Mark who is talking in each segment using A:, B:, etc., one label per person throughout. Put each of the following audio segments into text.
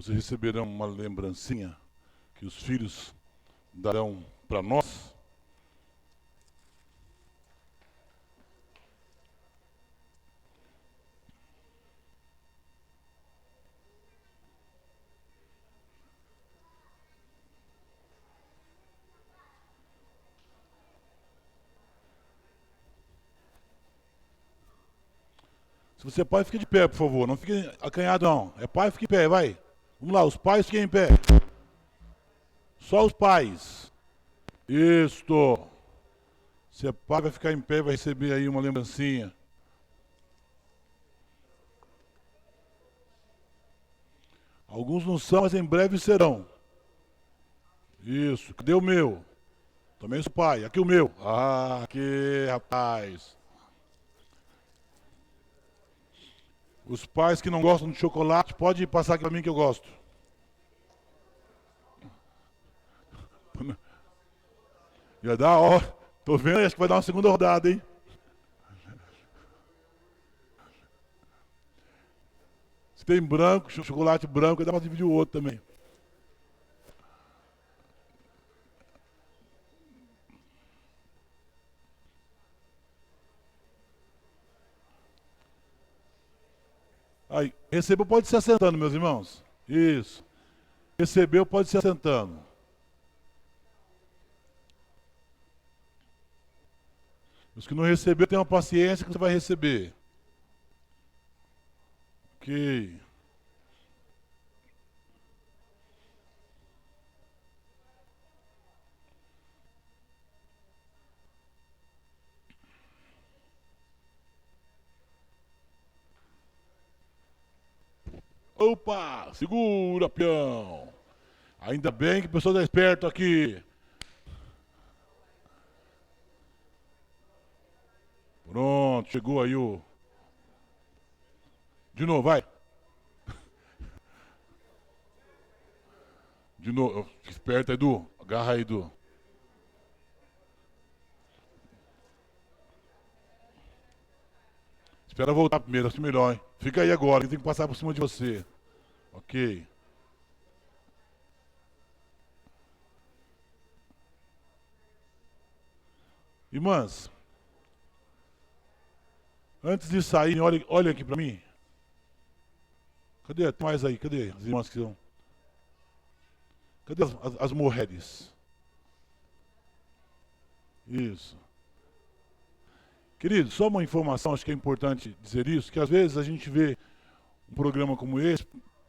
A: Vocês receberão uma lembrancinha que os filhos darão para nós. Se você é pai, fique de pé, por favor. Não fique acanhado, não. É pai, fique em pé, vai. Vamos lá, os pais fiquem em pé. Só os pais. Isto. Se é pai, vai ficar em pé, vai receber aí uma lembrancinha. Alguns não são, mas em breve serão. Isso. Cadê o meu? Também sou pai. Aqui o meu. Ah, aqui, rapaz. Os pais que não gostam de chocolate, pode passar aqui para mim que eu gosto. Já dá, ó. Tô vendo, acho que vai dar uma segunda rodada, hein? Se tem branco, chocolate branco, dá para dividir o outro também. Aí, recebeu pode se assentando, meus irmãos. Isso. Recebeu pode se assentando. Os que não receberam, tenham paciência que você vai receber. Ok. Opa, segura, peão. Ainda bem que o pessoal está esperto aqui. Pronto, chegou aí o... De novo, vai. De novo, esperto, Edu. Agarra aí, Edu. Espera voltar primeiro, acho melhor, hein? Fica aí agora, que tem que passar por cima de você. Ok. Irmãs, antes de sair, olhem aqui para mim. Cadê? Tem mais aí, cadê as irmãs que são? Cadê as mulheres? Isso. Querido, só uma informação, acho que é importante dizer isso, que às vezes a gente vê um programa como esse,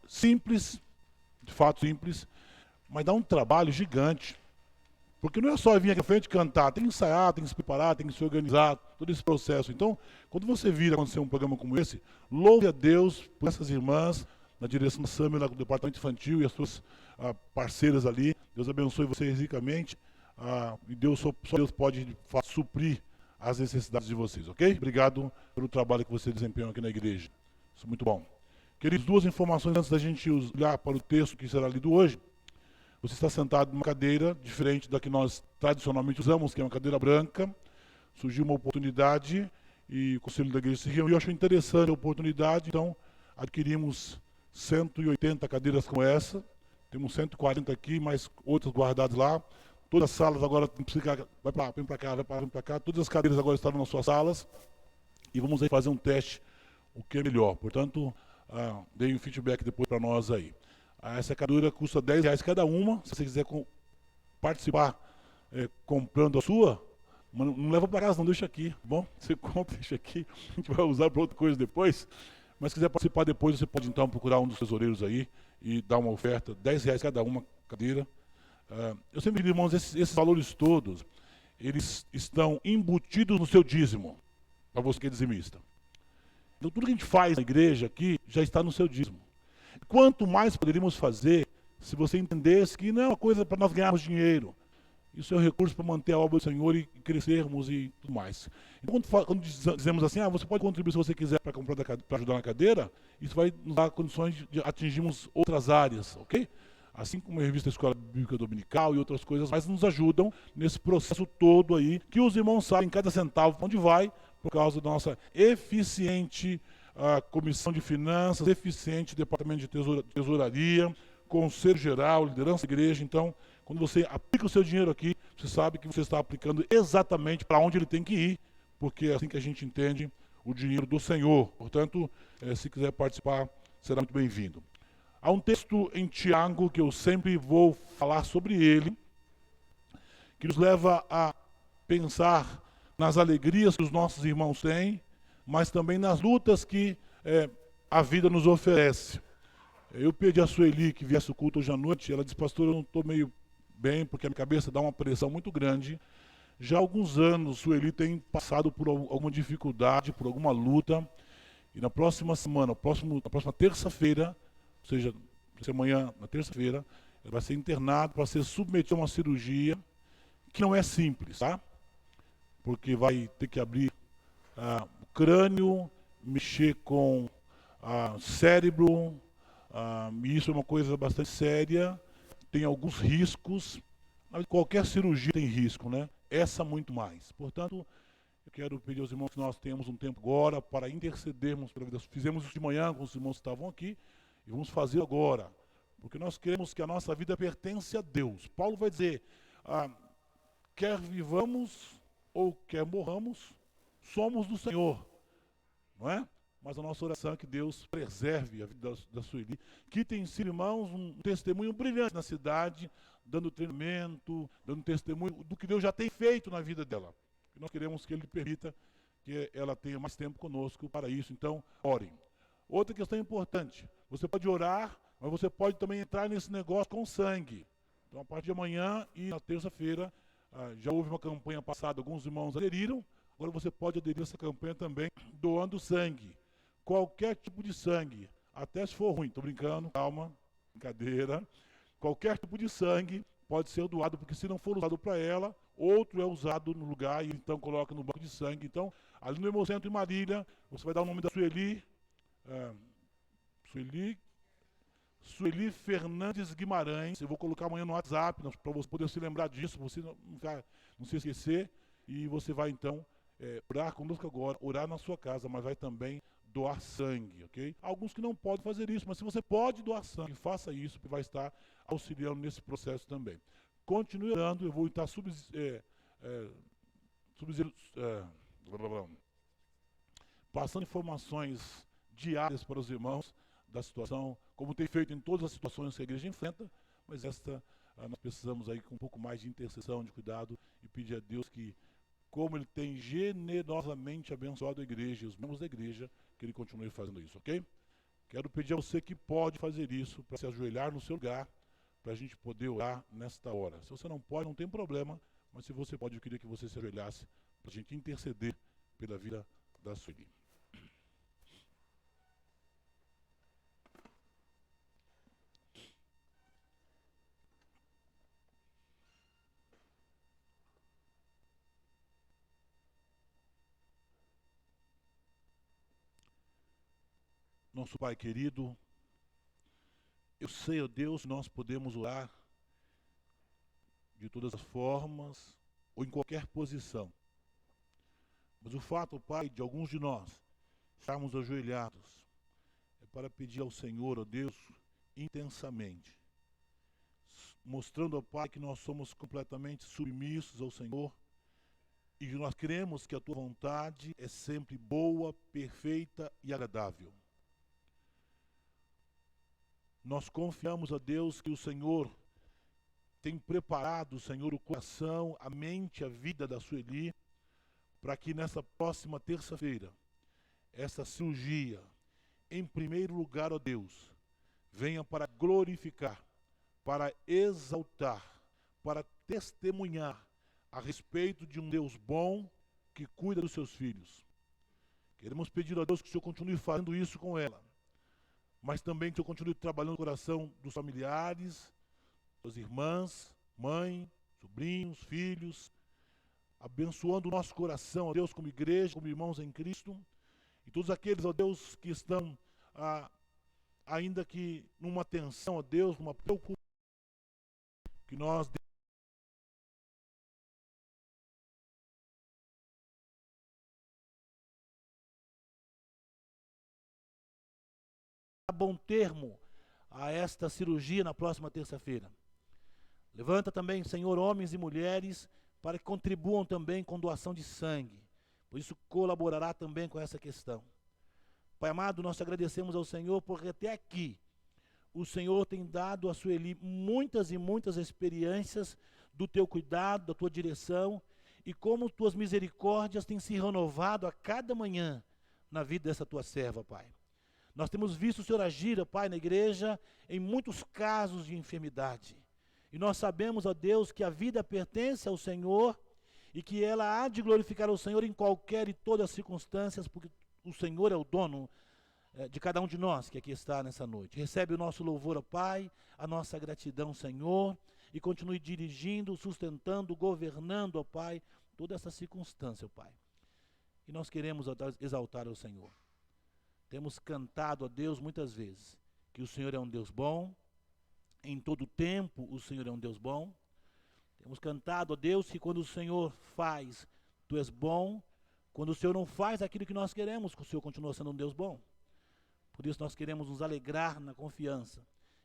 A: simples, de fato simples, mas dá um trabalho gigante. Porque não é só vir aqui à frente cantar, tem que ensaiar, tem que se preparar, tem que se organizar, todo esse processo. Então, quando você vira acontecer um programa como esse, louve a Deus por essas irmãs, na direção da Sâmia, do departamento infantil e as suas parceiras ali. Deus abençoe vocês ricamente. E Deus, só Deus pode de fato suprir as necessidades de vocês, ok? Obrigado pelo trabalho que vocês desempenham aqui na igreja. Isso é muito bom. Queridos, duas informações antes da gente olhar para o texto que será lido hoje. Você está sentado numa cadeira diferente da que nós tradicionalmente usamos, que é uma cadeira branca. Surgiu uma oportunidade e o Conselho da Igreja se reuniu. Eu achei interessante a oportunidade, então adquirimos 180 cadeiras como essa. Temos 140 aqui, mais outras guardadas lá. Todas as salas agora, vem para cá, vem para cá. Todas as cadeiras agora estão nas suas salas. E vamos aí fazer um teste, o que é melhor. Portanto, deem um feedback depois para nós aí. Essa cadeira custa R$10 cada uma. Se você quiser participar comprando a sua, não leva para casa, não, deixa aqui, tá bom? Você compra, deixa aqui. A gente vai usar para outra coisa depois. Mas se quiser participar depois, você pode então procurar um dos tesoureiros aí e dar uma oferta, R$10 cada uma cadeira. Eu sempre digo, irmãos, esses valores todos, eles estão embutidos no seu dízimo, para você que é dizimista. Então tudo que a gente faz na igreja aqui já está no seu dízimo. Quanto mais poderíamos fazer se você entendesse que não é uma coisa para nós ganharmos dinheiro. Isso é um recurso para manter a obra do Senhor e crescermos e tudo mais. Então, quando dizemos assim, você pode contribuir se você quiser para ajudar na cadeira, isso vai nos dar condições de atingirmos outras áreas, ok? Assim como a revista Escola Bíblica Dominical e outras coisas, mas nos ajudam nesse processo todo aí, que os irmãos sabem cada centavo para onde vai, por causa da nossa eficiente a comissão de finanças, eficiente departamento de tesouraria, conselho geral, liderança da igreja. Então, quando você aplica o seu dinheiro aqui, você sabe que você está aplicando exatamente para onde ele tem que ir, porque é assim que a gente entende o dinheiro do Senhor. Portanto, se quiser participar, será muito bem-vindo. Há um texto em Tiago que eu sempre vou falar sobre ele, que nos leva a pensar nas alegrias que os nossos irmãos têm, mas também nas lutas que a vida nos oferece. Eu pedi a Sueli que viesse o culto hoje à noite, ela disse, pastor, eu não estou meio bem, porque a minha cabeça dá uma pressão muito grande. Já há alguns anos, Sueli tem passado por alguma dificuldade, por alguma luta, e na próxima semana, na próxima terça-feira, ou seja, amanhã, na terça-feira, ela vai ser internada para ser submetida a uma cirurgia que não é simples, tá? Porque vai ter que abrir o crânio, mexer com cérebro, e isso é uma coisa bastante séria, tem alguns riscos, mas qualquer cirurgia tem risco, né? Essa muito mais. Portanto, eu quero pedir aos irmãos que nós tenhamos um tempo agora para intercedermos pela vida. Fizemos isso de manhã com os irmãos que estavam aqui, e vamos fazer agora, porque nós queremos que a nossa vida pertence a Deus. Paulo vai dizer, quer vivamos ou quer morramos, somos do Senhor, não é? Mas a nossa oração é que Deus preserve a vida da Sueli, que tem sido, irmãos, um testemunho brilhante na cidade, dando treinamento, dando testemunho do que Deus já tem feito na vida dela. E nós queremos que Ele permita que ela tenha mais tempo conosco para isso, então orem. Outra questão importante, você pode orar, mas você pode também entrar nesse negócio com sangue. Então a partir de amanhã e na terça-feira, já houve uma campanha passada, alguns irmãos aderiram, agora você pode aderir a essa campanha também, doando sangue. Qualquer tipo de sangue, até se for ruim, estou brincando, calma, brincadeira. Qualquer tipo de sangue pode ser doado, porque se não for usado para ela, outro é usado no lugar e então coloca no banco de sangue. Então, ali no Hemocentro em Marília, você vai dar o nome da Sueli, Sueli Fernandes Guimarães. Eu vou colocar amanhã no WhatsApp, para você poder se lembrar disso, você não se esquecer. E você vai então orar conosco agora, orar na sua casa, mas vai também doar sangue, ok? Alguns que não podem fazer isso, mas se você pode doar sangue, faça isso, que vai estar auxiliando nesse processo também. Continue orando, eu vou estar passando informações diárias para os irmãos da situação, como tem feito em todas as situações que a igreja enfrenta, mas esta nós precisamos aí com um pouco mais de intercessão, de cuidado, e pedir a Deus que, como Ele tem generosamente abençoado a igreja e os membros da igreja, que Ele continue fazendo isso, ok? Quero pedir a você que pode fazer isso, para se ajoelhar no seu lugar, para a gente poder orar nesta hora. Se você não pode, não tem problema, mas se você pode, eu queria que você se ajoelhasse, para a gente interceder pela vida da Sueli. Nosso Pai querido, eu sei, ó Deus, nós podemos orar de todas as formas ou em qualquer posição. Mas o fato, Pai, de alguns de nós estarmos ajoelhados é para pedir ao Senhor, ó Deus, intensamente, mostrando ao Pai que nós somos completamente submissos ao Senhor e que nós cremos que a Tua vontade é sempre boa, perfeita e agradável. Nós confiamos a Deus que o Senhor tem preparado, Senhor, o coração, a mente, a vida da Sueli, para que nessa próxima terça-feira, essa cirurgia, em primeiro lugar, ó Deus, venha para glorificar, para exaltar, para testemunhar a respeito de um Deus bom que cuida dos seus filhos. Queremos pedir a Deus que o Senhor continue fazendo isso com ela, mas também que o Senhor continue trabalhando no coração dos familiares, das irmãs, mãe, sobrinhos, filhos, abençoando o nosso coração, ó Deus, como igreja, como irmãos em Cristo, e todos aqueles, ó Deus, que estão, ainda que numa tensão, ó Deus, numa preocupação, que nós
B: bom termo a esta cirurgia na próxima terça-feira. Levanta também, Senhor, homens e mulheres para que contribuam também com doação de sangue. Por isso colaborará também com essa questão. Pai amado, nós te agradecemos ao Senhor porque até aqui o Senhor tem dado a Sueli muitas e muitas experiências do teu cuidado, da tua direção, e como tuas misericórdias têm se renovado a cada manhã na vida dessa tua serva, Pai. Nós temos visto o Senhor agir, Pai, na igreja, em muitos casos de enfermidade. E nós sabemos, ó Deus, que a vida pertence ao Senhor e que ela há de glorificar o Senhor em qualquer e todas as circunstâncias, porque o Senhor é o dono de cada um de nós que aqui está nessa noite. Recebe o nosso louvor, ó Pai, a nossa gratidão, Senhor, e continue dirigindo, sustentando, governando, ó Pai, toda essa circunstância, ó Pai. E nós queremos exaltar o Senhor. Temos cantado a Deus muitas vezes que o Senhor é um Deus bom, em todo tempo o Senhor é um Deus bom. Temos cantado a Deus que quando o Senhor faz, tu és bom. Quando o Senhor não faz aquilo que nós queremos, o Senhor continua sendo um Deus bom. Por isso nós queremos nos alegrar na confiança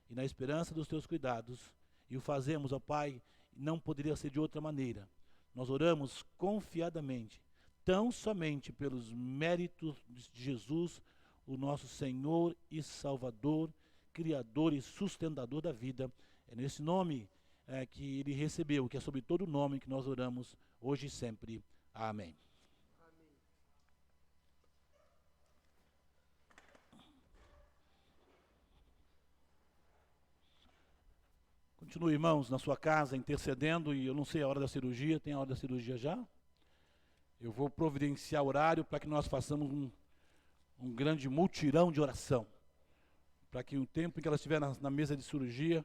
B: e na esperança dos teus cuidados. E o fazemos, ó Pai, não poderia ser de outra maneira. Nós oramos confiadamente, tão somente pelos méritos de Jesus, o nosso Senhor e Salvador, Criador e sustentador da vida. É nesse nome que ele recebeu, que é sobre todo nome que nós oramos hoje e sempre. Amém. Continue, irmãos, na sua casa intercedendo, e eu não sei a hora da cirurgia, tem a hora da cirurgia já? Eu vou providenciar horário para que nós façamos um grande mutirão de oração, para que o tempo em que ela estiver na mesa de cirurgia,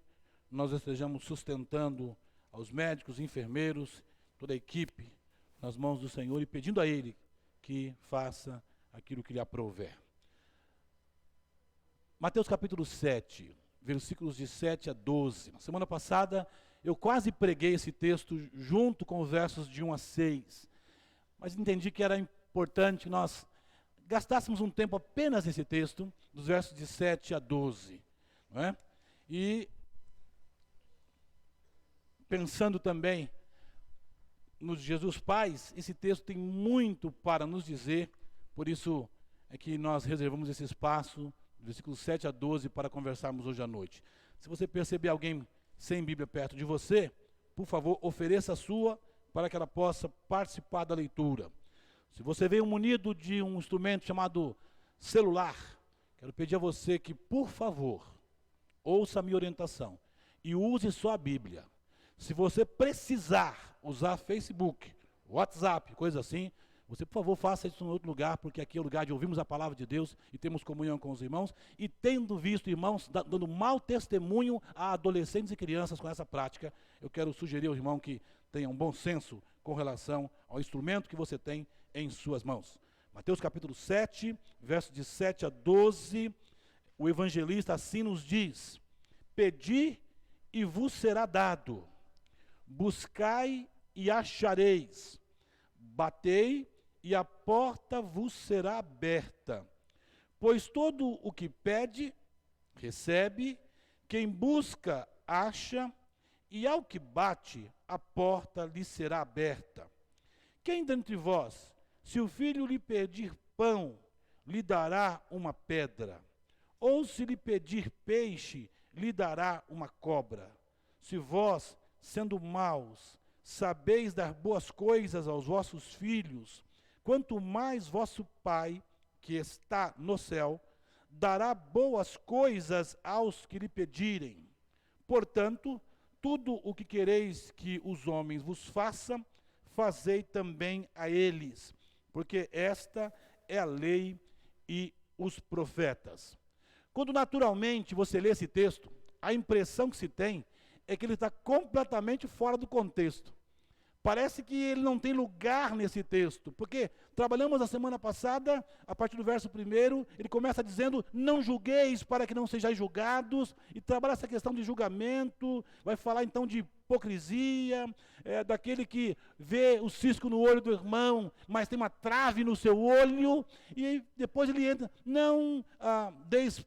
B: nós estejamos sustentando aos médicos, enfermeiros, toda a equipe, nas mãos do Senhor e pedindo a Ele que faça aquilo que lhe aprouver. Mateus capítulo 7, versículos de 7 a 12. Na semana passada eu quase preguei esse texto junto com os versos de 1 a 6, mas entendi que era importante que nós gastássemos um tempo apenas nesse texto, dos versos de 7 a 12. Não é? E pensando também nos Jesus pais, esse texto tem muito para nos dizer, por isso é que nós reservamos esse espaço, versículos 7 a 12, para conversarmos hoje à noite. Se você perceber alguém sem Bíblia perto de você, por favor, ofereça a sua, para que ela possa participar da leitura. Se você veio munido de um instrumento chamado celular, quero pedir a você que, por favor, ouça a minha orientação e use só a Bíblia. Se você precisar usar Facebook, WhatsApp, coisa assim, você, por favor, faça isso em outro lugar, porque aqui é o lugar de ouvirmos a palavra de Deus e temos comunhão com os irmãos, e tendo visto irmãos dando mau testemunho a adolescentes e crianças com essa prática, eu quero sugerir ao irmão que tenha um bom senso com relação ao instrumento que você tem em suas mãos. Mateus capítulo 7, versos de 7 a 12, o evangelista assim nos diz: pedi e vos será dado, buscai e achareis, batei e a porta vos será aberta. Pois todo o que pede, recebe, quem busca, acha, e ao que bate, a porta lhe será aberta. Quem dentre vós, se o filho lhe pedir pão, lhe dará uma pedra? Ou se lhe pedir peixe, lhe dará uma cobra? Se vós, sendo maus, sabeis dar boas coisas aos vossos filhos, quanto mais vosso Pai, que está no céu, dará boas coisas aos que lhe pedirem. Portanto, tudo o que quereis que os homens vos façam, fazei também a eles, porque esta é a lei e os profetas. Quando naturalmente você lê esse texto, a impressão que se tem é que ele está completamente fora do contexto. Parece que ele não tem lugar nesse texto, porque trabalhamos a semana passada, a partir do verso 1, ele começa dizendo, não julgueis para que não sejais julgados, e trabalha essa questão de julgamento, vai falar então de hipocrisia, daquele que vê o cisco no olho do irmão, mas tem uma trave no seu olho, e depois ele entra, não deis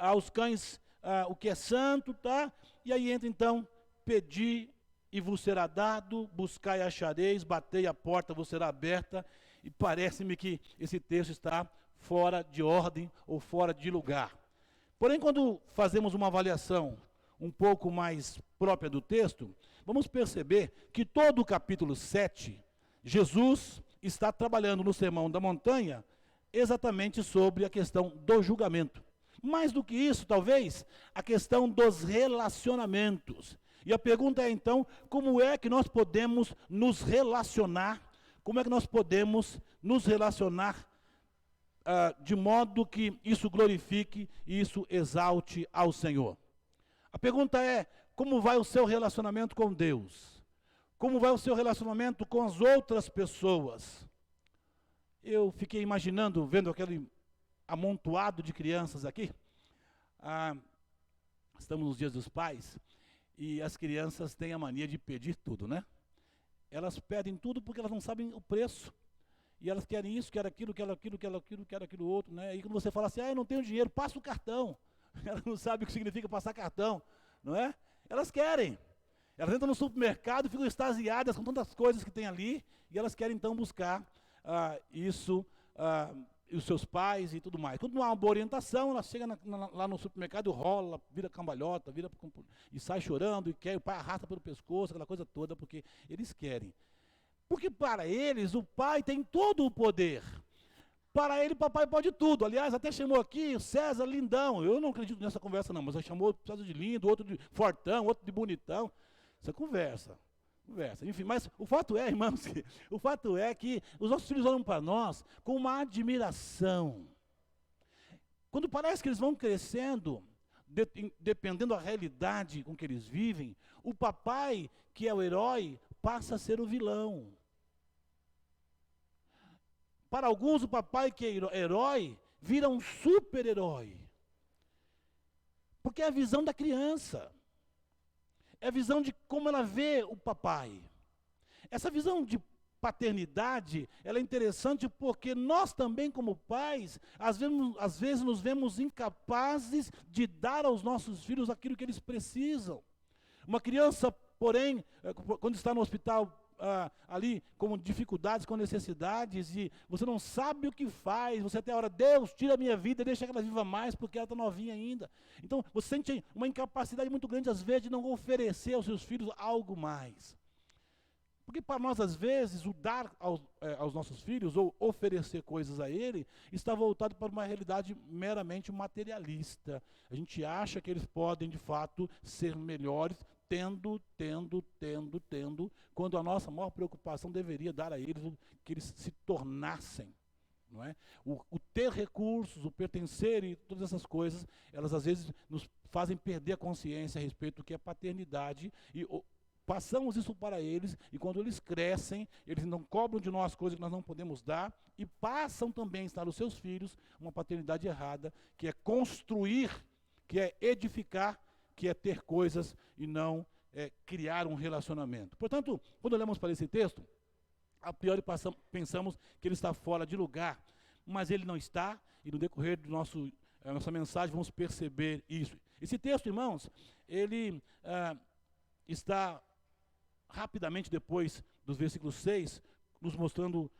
B: aos cães o que é santo, tá? E aí entra então, pedi e vos será dado, buscai e achareis, batei a porta, vos será aberta. E parece-me que esse texto está fora de ordem ou fora de lugar. Porém, quando fazemos uma avaliação um pouco mais própria do texto, vamos perceber que todo o capítulo 7, Jesus está trabalhando no Sermão da Montanha exatamente sobre a questão do julgamento. Mais do que isso, talvez, a questão dos relacionamentos. E a pergunta é, então, como é que nós podemos nos relacionar? Como é que nós podemos nos relacionar de modo que isso glorifique e isso exalte ao Senhor? A pergunta é, como vai o seu relacionamento com Deus? Como vai o seu relacionamento com as outras pessoas? Eu fiquei imaginando, vendo aquele amontoado de crianças aqui. Estamos nos dias dos pais e as crianças têm a mania de pedir tudo, né? Elas pedem tudo porque elas não sabem o preço. E elas querem isso, querem aquilo, querem aquilo, querem aquilo, querem aquilo outro, né? E quando você fala assim, eu não tenho dinheiro, passa o cartão. Elas não sabem o que significa passar cartão, não é? Elas querem. Elas entram no supermercado, ficam extasiadas com tantas coisas que tem ali, e elas querem então buscar isso, e os seus pais e tudo mais. Quando não há uma boa orientação, ela chega lá no supermercado, rola, vira cambalhota, e sai chorando, e quer, o pai arrasta pelo pescoço, aquela coisa toda, porque eles querem. Porque para eles, o pai tem todo o poder. Para ele, o papai pode tudo. Aliás, até chamou aqui o César lindão. Eu não acredito nessa conversa não, mas ele chamou o César de lindo, outro de fortão, outro de bonitão. Isso é conversa. Enfim, mas o fato é, irmãos, o fato é que os nossos filhos olham para nós com uma admiração. Quando parece que eles vão crescendo, dependendo da realidade com que eles vivem, o papai, que é o herói, passa a ser o vilão. Para alguns, o papai, que é herói, vira um super-herói. Porque é a visão da criança. É a visão de como ela vê o papai. Essa visão de paternidade, ela é interessante porque nós também, como pais, às vezes nos vemos incapazes de dar aos nossos filhos aquilo que eles precisam. Uma criança, porém, quando está no hospital, ali com dificuldades, com necessidades, e você não sabe o que faz, você até a hora, Deus, tira a minha vida, deixa que ela viva mais, porque ela está novinha ainda. Então, você sente uma incapacidade muito grande, às vezes, de não oferecer aos seus filhos algo mais. Porque para nós, às vezes, o dar aos nossos filhos, ou oferecer coisas a ele, está voltado para uma realidade meramente materialista. A gente acha que eles podem, de fato, ser melhores, tendo, quando a nossa maior preocupação deveria dar a eles que eles se tornassem. Não é? O ter recursos, o pertencer e todas essas coisas, elas às vezes nos fazem perder a consciência a respeito do que é paternidade e passamos isso para eles, e quando eles crescem, eles não cobram de nós coisas que nós não podemos dar, e passam também a ensinar aos seus filhos uma paternidade errada, que é construir, que é edificar, que é ter coisas e não criar um relacionamento. Portanto, quando olhamos para esse texto, a priori pensamos que ele está fora de lugar, mas ele não está, e no decorrer do nossa mensagem vamos perceber isso. Esse texto, irmãos, ele está rapidamente depois dos versículos 6, nos mostrando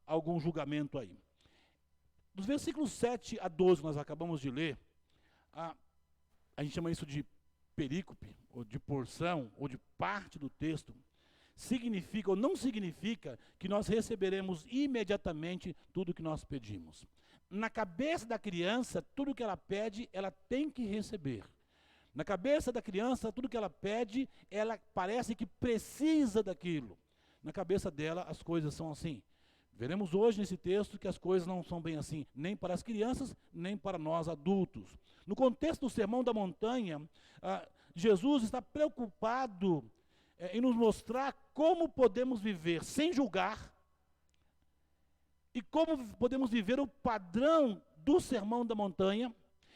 B: algum julgamento aí. Dos versículos 7 a 12, que nós acabamos de ler, a gente chama isso de perícope, ou de porção, ou de parte do texto. Significa ou não significa que nós receberemos imediatamente tudo o que nós pedimos. Na cabeça da criança, tudo que ela pede, ela tem que receber. Na cabeça da criança, tudo que ela pede, ela parece que precisa daquilo. Na cabeça dela, as coisas são assim. Veremos hoje nesse texto que as coisas não são bem assim, nem para as crianças, nem para nós adultos. No contexto do Sermão da Montanha, Jesus está preocupado em nos mostrar como podemos viver sem julgar e como podemos viver o padrão do Sermão da Montanha.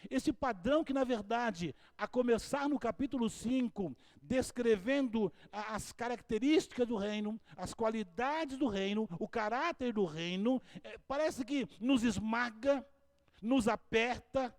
B: Esse padrão que, na verdade, a começar no capítulo 5, descrevendo as características do reino, as qualidades do reino, o caráter do reino, parece que nos esmaga, nos aperta,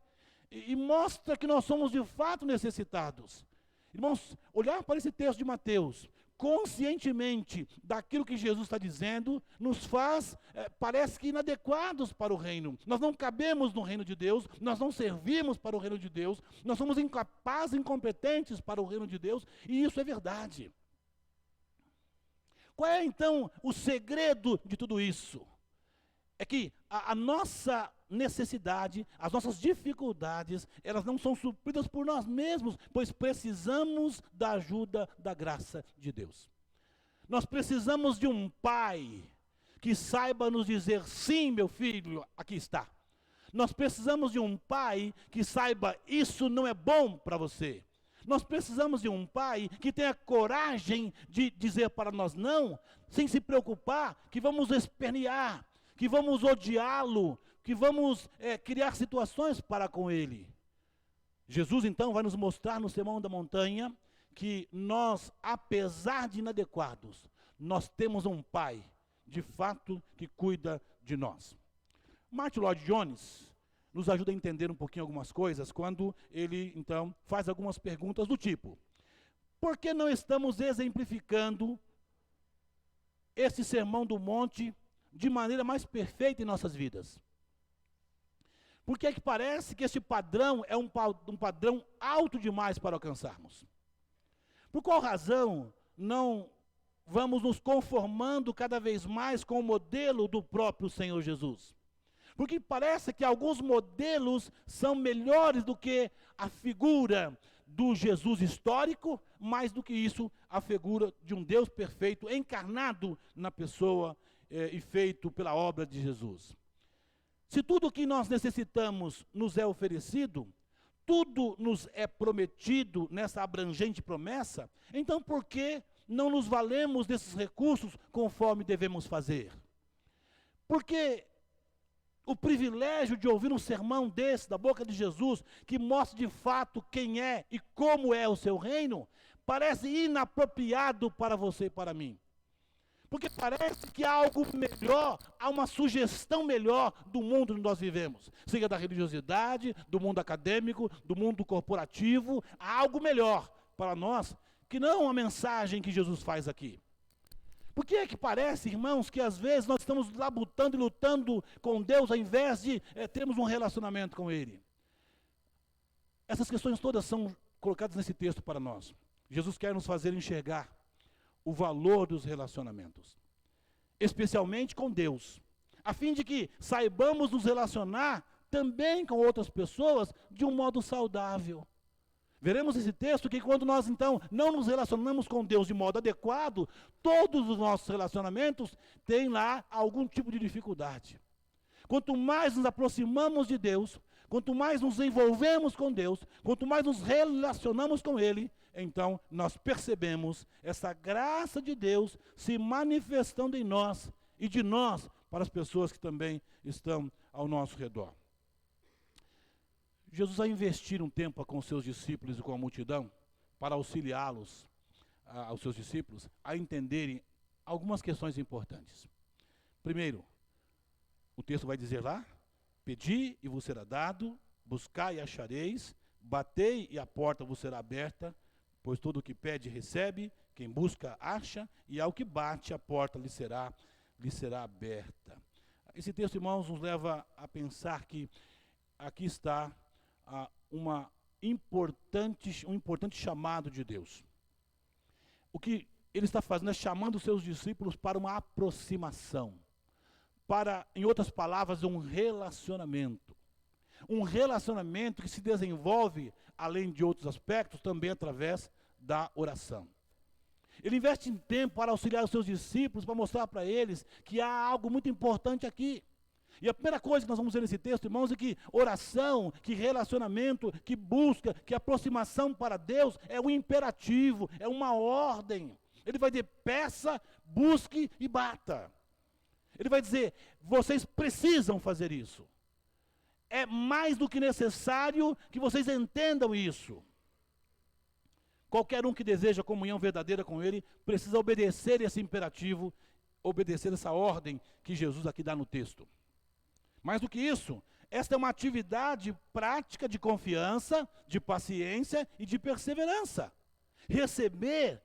B: e mostra que nós somos de fato necessitados. Irmãos, olhar para esse texto de Mateus, conscientemente daquilo que Jesus está dizendo, nos faz, parece que inadequados para o reino. Nós não cabemos no reino de Deus, nós não servimos para o reino de Deus, nós somos incapazes, incompetentes para o reino de Deus, e isso é verdade. Qual é então o segredo de tudo isso? É que a nossa necessidade, as nossas dificuldades, elas não são supridas por nós mesmos, pois precisamos da ajuda da graça de Deus. Nós precisamos de um pai que saiba nos dizer, sim, meu filho, aqui está. Nós precisamos de um pai que saiba, isso não é bom para você. Nós precisamos de um pai que tenha coragem de dizer para nós não, sem se preocupar que vamos espernear, que vamos odiá-lo, que vamos criar situações para com ele. Jesus então vai nos mostrar no Sermão da Montanha que nós, apesar de inadequados, nós temos um pai, de fato, que cuida de nós. Martin Lloyd Jones nos ajuda a entender um pouquinho algumas coisas, quando ele, então, faz algumas perguntas do tipo: por que não estamos exemplificando esse Sermão do Monte de maneira mais perfeita em nossas vidas? Por que é que parece que este padrão é um padrão alto demais para alcançarmos? Por qual razão não vamos nos conformando cada vez mais com o modelo do próprio Senhor Jesus? Porque parece que alguns modelos são melhores do que a figura do Jesus histórico, mais do que isso, a figura de um Deus perfeito, encarnado na pessoa e feito pela obra de Jesus. Se tudo o que nós necessitamos nos é oferecido, tudo nos é prometido nessa abrangente promessa, então por que não nos valemos desses recursos conforme devemos fazer? Porque o privilégio de ouvir um sermão desse, da boca de Jesus, que mostra de fato quem é e como é o seu reino, parece inapropriado para você e para mim. Porque parece que há algo melhor, há uma sugestão melhor do mundo onde nós vivemos. Seja da religiosidade, do mundo acadêmico, do mundo corporativo, há algo melhor para nós, que não a mensagem que Jesus faz aqui. Por que é que parece, irmãos, que às vezes nós estamos labutando e lutando com Deus, ao invés de termos um relacionamento com Ele? Essas questões todas são colocadas nesse texto para nós. Jesus quer nos fazer enxergar o valor dos relacionamentos, especialmente com Deus, a fim de que saibamos nos relacionar também com outras pessoas de um modo saudável. Veremos esse texto que quando nós então não nos relacionamos com Deus de modo adequado, todos os nossos relacionamentos têm lá algum tipo de dificuldade. Quanto mais nos aproximamos de Deus, quanto mais nos envolvemos com Deus, quanto mais nos relacionamos com Ele, então nós percebemos essa graça de Deus se manifestando em nós e de nós para as pessoas que também estão ao nosso redor. Jesus vai investir um tempo com os seus discípulos e com a multidão para auxiliá-los, aos seus discípulos, a entenderem algumas questões importantes. Primeiro, o texto vai dizer lá: pedi e vos será dado, buscai e achareis, batei e a porta vos será aberta, pois todo o que pede recebe, quem busca acha, e ao que bate a porta lhe será aberta. Esse texto, irmãos, nos leva a pensar que aqui está um importante chamado de Deus. O que ele está fazendo é chamando os seus discípulos para uma aproximação, para, em outras palavras, um relacionamento. Um relacionamento que se desenvolve, além de outros aspectos, também através da oração. Ele investe em tempo para auxiliar os seus discípulos, para mostrar para eles que há algo muito importante aqui. E a primeira coisa que nós vamos ver nesse texto, irmãos, é que oração, que relacionamento, que busca, que aproximação para Deus é um imperativo, é uma ordem. Ele vai dizer: peça, busque e bata. Ele vai dizer: vocês precisam fazer isso. É mais do que necessário que vocês entendam isso. Qualquer um que deseja comunhão verdadeira com Ele precisa obedecer esse imperativo, obedecer essa ordem que Jesus aqui dá no texto. Mais do que isso, Esta é uma atividade prática de confiança, de paciência e de perseverança. Receber,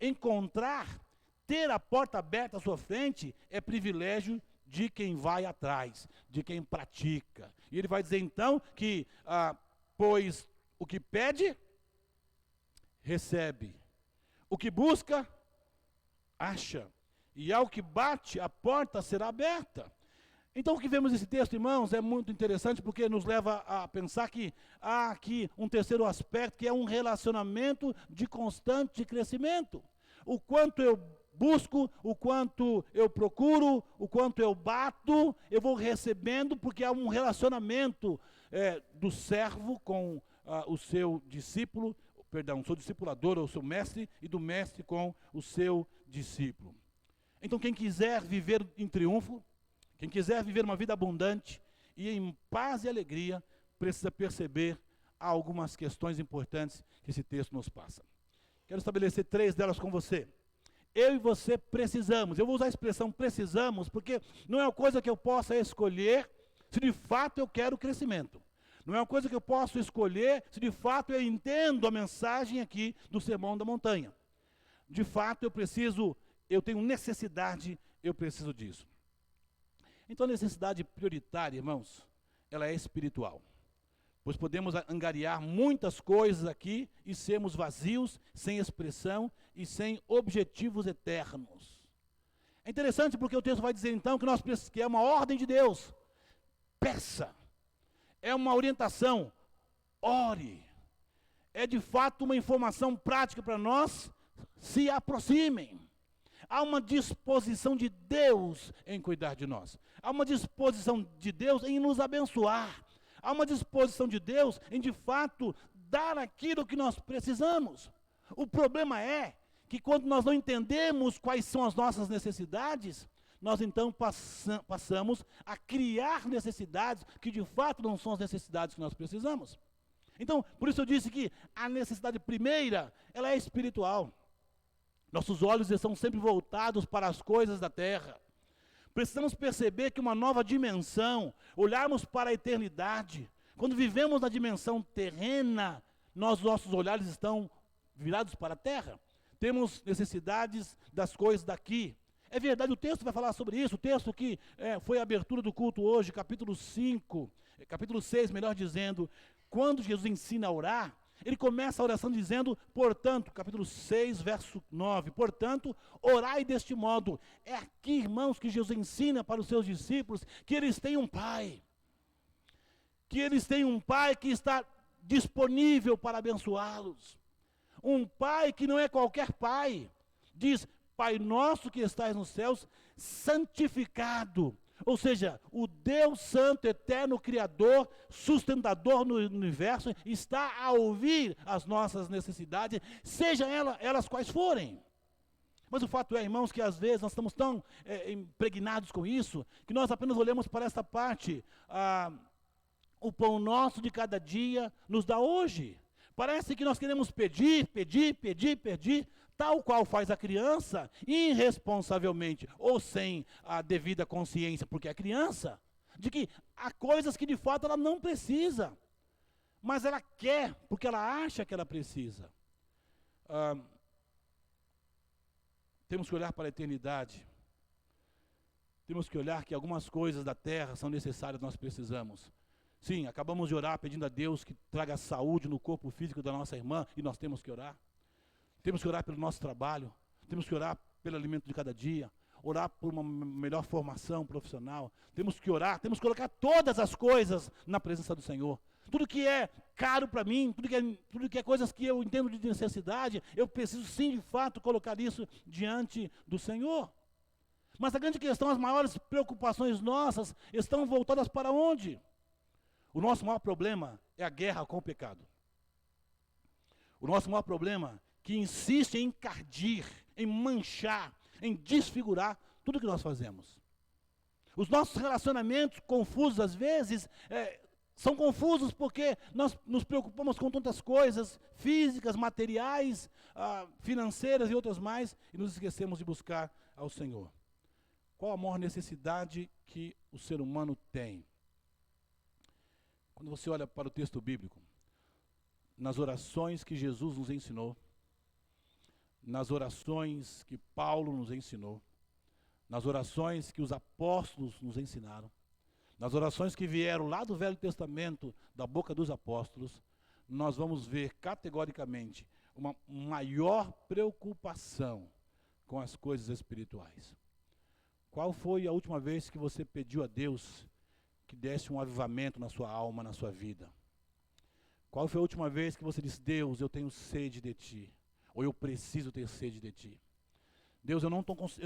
B: encontrar, ter a porta aberta à sua frente é privilégio de quem vai atrás, de quem pratica. E ele vai dizer então que, pois o que pede, recebe. O que busca, acha. E ao que bate, a porta será aberta. Então o que vemos nesse texto, irmãos, é muito interessante porque nos leva a pensar que há aqui um terceiro aspecto, que é um relacionamento de constante crescimento. O quanto eu busco, o quanto eu procuro, o quanto eu bato, eu vou recebendo, porque há um relacionamento do servo com o seu discípulo, o seu discipulador ou o seu mestre, e do mestre com o seu discípulo. Então quem quiser viver em triunfo, quem quiser viver uma vida abundante e em paz e alegria, precisa perceber algumas questões importantes que esse texto nos passa. Quero estabelecer 3 delas com você. Eu e você precisamos, eu vou usar a expressão precisamos, porque não é uma coisa que eu possa escolher se de fato eu quero crescimento. Não é uma coisa que eu posso escolher se de fato eu entendo a mensagem aqui do Sermão da Montanha. De fato eu tenho necessidade, eu preciso disso. Então a necessidade prioritária, irmãos, ela é espiritual. Pois podemos angariar muitas coisas aqui e sermos vazios, sem expressão e sem objetivos eternos. É interessante porque o texto vai dizer então que é uma ordem de Deus. Peça. É uma orientação. Ore. É de fato uma informação prática para nós. Se aproximem. Há uma disposição de Deus em cuidar de nós. Há uma disposição de Deus em nos abençoar. Há uma disposição de Deus em, de fato, dar aquilo que nós precisamos. O problema é que quando nós não entendemos quais são as nossas necessidades, nós então passamos a criar necessidades que de fato não são as necessidades que nós precisamos. Então, por isso eu disse que a necessidade primeira, ela é espiritual. Nossos olhos estão sempre voltados para as coisas da terra. Precisamos perceber que uma nova dimensão, olharmos para a eternidade. Quando vivemos na dimensão terrena, nossos olhares estão virados para a terra. Temos necessidades das coisas daqui. É verdade, o texto vai falar sobre isso. O texto que foi a abertura do culto hoje, capítulo 6, melhor dizendo, quando Jesus ensina a orar, ele começa a oração dizendo, portanto, capítulo 6, verso 9, portanto, orai deste modo. É aqui, irmãos, que Jesus ensina para os seus discípulos que eles têm um Pai. Que eles têm um Pai que está disponível para abençoá-los. Um Pai que não é qualquer Pai. Diz, Pai nosso que estás nos céus, santificado. Ou seja, o Deus Santo, Eterno, Criador, sustentador no universo, está a ouvir as nossas necessidades, sejam elas quais forem. Mas o fato é, irmãos, que às vezes nós estamos tão impregnados com isso, que nós apenas olhamos para esta parte. O pão nosso de cada dia nos dá hoje. Parece que nós queremos pedir, tal qual faz a criança, irresponsavelmente, ou sem a devida consciência, porque é criança, de que há coisas que de fato ela não precisa, mas ela quer, porque ela acha que ela precisa. Temos que olhar para a eternidade, temos que olhar que algumas coisas da terra são necessárias, nós precisamos. Sim, acabamos de orar pedindo a Deus que traga saúde no corpo físico da nossa irmã, e nós temos que orar. Temos que orar pelo nosso trabalho, temos que orar pelo alimento de cada dia, orar por uma melhor formação profissional, temos que orar, temos que colocar todas as coisas na presença do Senhor. Tudo que é caro para mim, tudo que é coisas que eu entendo de necessidade, eu preciso sim, de fato, colocar isso diante do Senhor. Mas a grande questão, as maiores preocupações nossas estão voltadas para onde? O nosso maior problema é a guerra com o pecado. O nosso maior problema que insiste em encardir, em manchar, em desfigurar tudo que nós fazemos. Os nossos relacionamentos confusos, às vezes, são confusos porque nós nos preocupamos com tantas coisas físicas, materiais, financeiras e outras mais, e nos esquecemos de buscar ao Senhor. Qual a maior necessidade que o ser humano tem? Quando você olha para o texto bíblico, nas orações que Jesus nos ensinou, nas orações que Paulo nos ensinou, nas orações que os apóstolos nos ensinaram, nas orações que vieram lá do Velho Testamento, da boca dos apóstolos, nós vamos ver categoricamente uma maior preocupação com as coisas espirituais. Qual foi a última vez que você pediu a Deus que desse um avivamento na sua alma, na sua vida? Qual foi a última vez que você disse: Deus, eu tenho sede de Ti, ou eu preciso ter sede de Ti? Deus, eu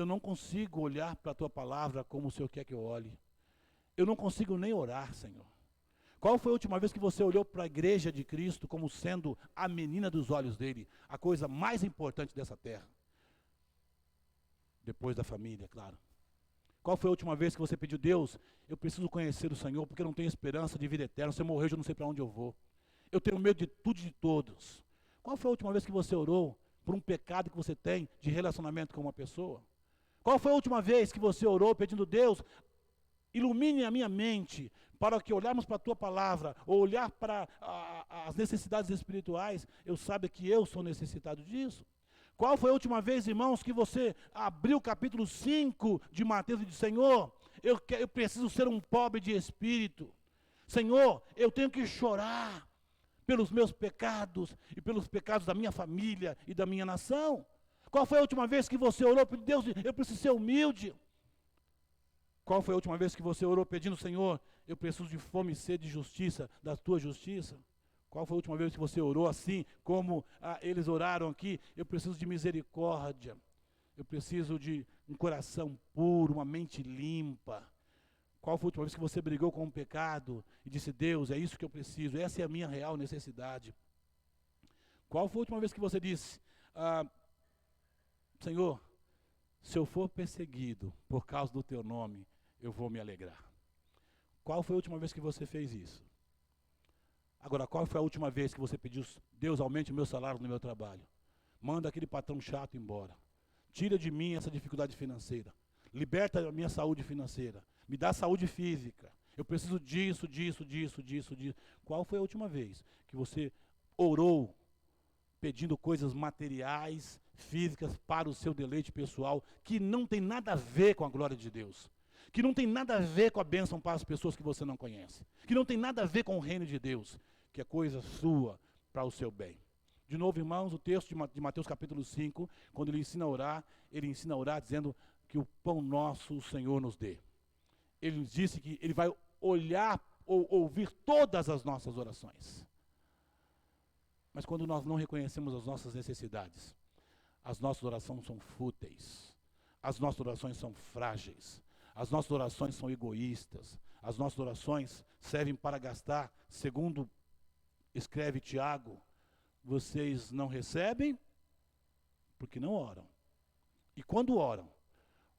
B: não consigo olhar para a Tua palavra como o Senhor quer que eu olhe. Eu não consigo nem orar, Senhor. Qual foi a última vez que você olhou para a igreja de Cristo como sendo a menina dos olhos dele, a coisa mais importante dessa terra? Depois da família, claro. Qual foi a última vez que você pediu: Deus, eu preciso conhecer o Senhor, porque eu não tenho esperança de vida eterna, se eu morrer eu não sei para onde eu vou. Eu tenho medo de tudo e de todos. Qual foi a última vez que você orou por um pecado que você tem de relacionamento com uma pessoa? Qual foi a última vez que você orou pedindo: Deus, ilumine a minha mente, para que olharmos para a Tua palavra, ou olhar para as necessidades espirituais, eu saiba que eu sou necessitado disso? Qual foi a última vez, irmãos, que você abriu o capítulo 5 de Mateus e disse: Senhor, eu preciso ser um pobre de espírito. Senhor, eu tenho que chorar pelos meus pecados e pelos pecados da minha família e da minha nação. Qual foi a última vez que você orou pedindo: Deus, eu preciso ser humilde? Qual foi a última vez que você orou pedindo: Senhor, eu preciso de fome e sede de justiça, da Tua justiça? Qual foi a última vez que você orou assim, como eles oraram aqui: eu preciso de misericórdia, eu preciso de um coração puro, uma mente limpa? Qual foi a última vez que você brigou com o pecado e disse: Deus, é isso que eu preciso, essa é a minha real necessidade? Qual foi a última vez que você disse: Senhor, se eu for perseguido por causa do Teu nome, eu vou me alegrar? Qual foi a última vez que você fez isso? Agora, qual foi a última vez que você pediu: Deus, aumente o meu salário no meu trabalho, manda aquele patrão chato embora, tira de mim essa dificuldade financeira, liberta a minha saúde financeira, me dá saúde física, eu preciso disso, disso, disso, disso, disso? Qual foi a última vez que você orou pedindo coisas materiais, físicas, para o seu deleite pessoal, que não tem nada a ver com a glória de Deus, que não tem nada a ver com a bênção para as pessoas que você não conhece, que não tem nada a ver com o reino de Deus, que é coisa sua para o seu bem? De novo, irmãos, o texto de Mateus capítulo 5, quando ele ensina a orar dizendo que o pão nosso o Senhor nos dê. Ele nos disse que ele vai olhar ou ouvir todas as nossas orações. Mas quando nós não reconhecemos as nossas necessidades, as nossas orações são fúteis, as nossas orações são frágeis, as nossas orações são egoístas, as nossas orações servem para gastar, segundo escreve Tiago, vocês não recebem porque não oram. E quando oram,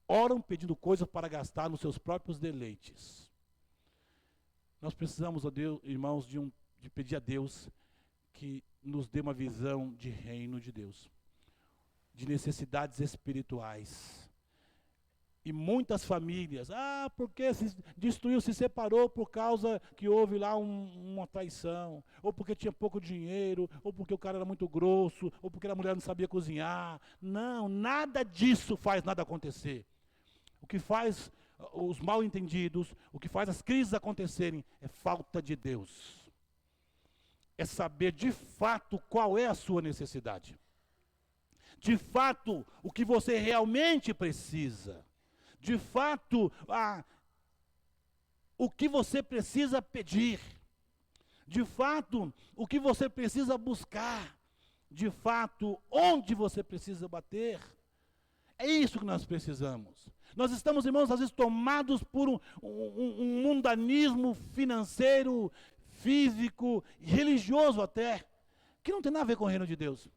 B: oram pedindo coisas para gastar nos seus próprios deleites. Nós precisamos, ó Deus, irmãos, de pedir a Deus que nos dê uma visão de reino de Deus, de necessidades espirituais. E muitas famílias, porque se destruiu, se separou por causa que houve lá uma traição, ou porque tinha pouco dinheiro, ou porque o cara era muito grosso, ou porque a mulher não sabia cozinhar. Não, nada disso faz nada acontecer. O que faz os mal entendidos, o que faz as crises acontecerem, é falta de Deus. É saber de fato qual é a sua necessidade. De fato, o que você realmente precisa. De fato, o que você precisa pedir. De fato, o que você precisa buscar. De fato, onde você precisa bater. É isso que nós precisamos. Nós estamos, irmãos, às vezes tomados por um mundanismo financeiro, físico, religioso até, que não tem nada a ver com o reino de Deus.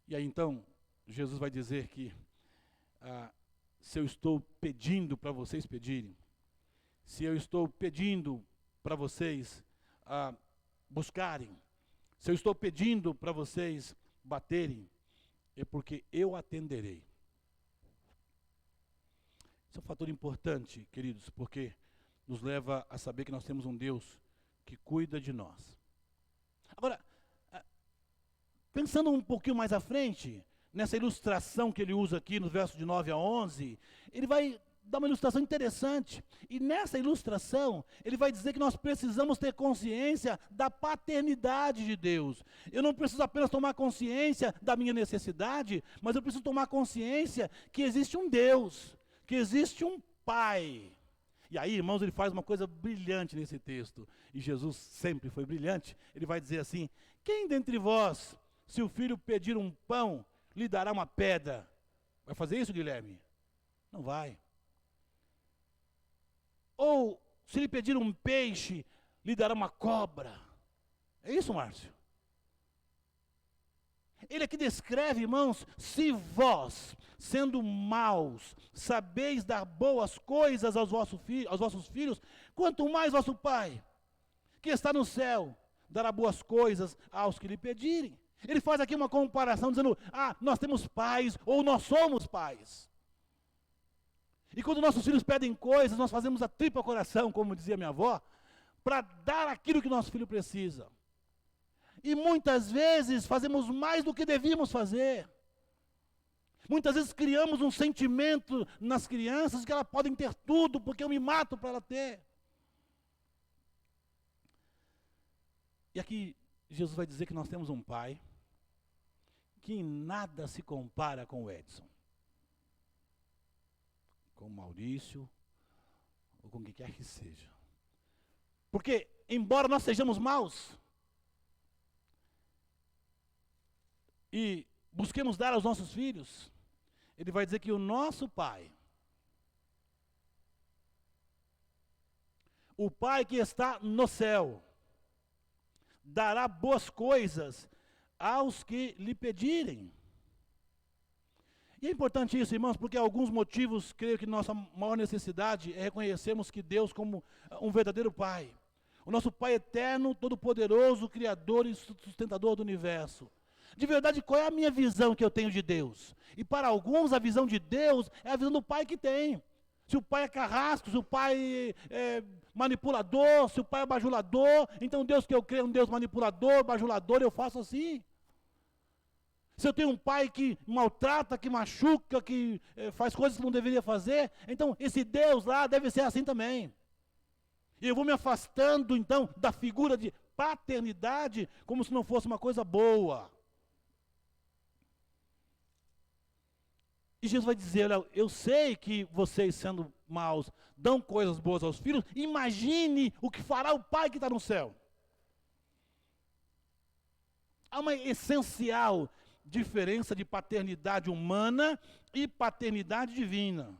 B: E aí então, Jesus vai dizer que se eu estou pedindo para vocês pedirem, se eu estou pedindo para vocês buscarem, se eu estou pedindo para vocês baterem, é porque eu atenderei. Isso é um fator importante, queridos, porque nos leva a saber que nós temos um Deus que cuida de nós. Agora, pensando um pouquinho mais à frente, nessa ilustração que ele usa aqui no verso de 9 a 11, ele vai dar uma ilustração interessante. E nessa ilustração, ele vai dizer que nós precisamos ter consciência da paternidade de Deus. Eu não preciso apenas tomar consciência da minha necessidade, mas eu preciso tomar consciência que existe um Deus, que existe um Pai. E aí, irmãos, ele faz uma coisa brilhante nesse texto. E Jesus sempre foi brilhante. Ele vai dizer assim: quem dentre vós, se o filho pedir um pão, lhe dará uma pedra? Vai fazer isso, Guilherme? Não vai. Ou, se lhe pedir um peixe, lhe dará uma cobra? É isso, Márcio? Ele aqui descreve, irmãos, se vós, sendo maus, sabeis dar boas coisas aos vossos filhos, quanto mais vosso Pai, que está no céu, dará boas coisas aos que lhe pedirem. Ele faz aqui uma comparação dizendo, nós temos pais, ou nós somos pais. E quando nossos filhos pedem coisas, nós fazemos a tripa coração, como dizia minha avó, para dar aquilo que nosso filho precisa. E muitas vezes fazemos mais do que devíamos fazer. Muitas vezes criamos um sentimento nas crianças que elas podem ter tudo, porque eu me mato para ela ter. E aqui Jesus vai dizer que nós temos um Pai que em nada se compara com o Edson, com o Maurício, ou com quem quer que seja. Porque, embora nós sejamos maus, e busquemos dar aos nossos filhos, ele vai dizer que o nosso Pai, o Pai que está no céu, dará boas coisas aos que lhe pedirem. E é importante isso, irmãos, porque há alguns motivos, creio que nossa maior necessidade é reconhecermos que Deus como um verdadeiro Pai. O nosso Pai eterno, todo-poderoso, Criador e sustentador do universo. De verdade, qual é a minha visão que eu tenho de Deus? E para alguns, a visão de Deus é a visão do pai que tem. Se o pai é carrasco, se o pai é manipulador, se o pai é bajulador, então Deus que eu creio é um Deus manipulador, bajulador, eu faço assim. Se eu tenho um pai que maltrata, que machuca, que faz coisas que não deveria fazer, então esse Deus lá deve ser assim também. E eu vou me afastando, então, da figura de paternidade, como se não fosse uma coisa boa. E Jesus vai dizer, olha, eu sei que vocês, sendo maus, dão coisas boas aos filhos, imagine o que fará o Pai que está no céu. Há uma essencial diferença de paternidade humana e paternidade divina.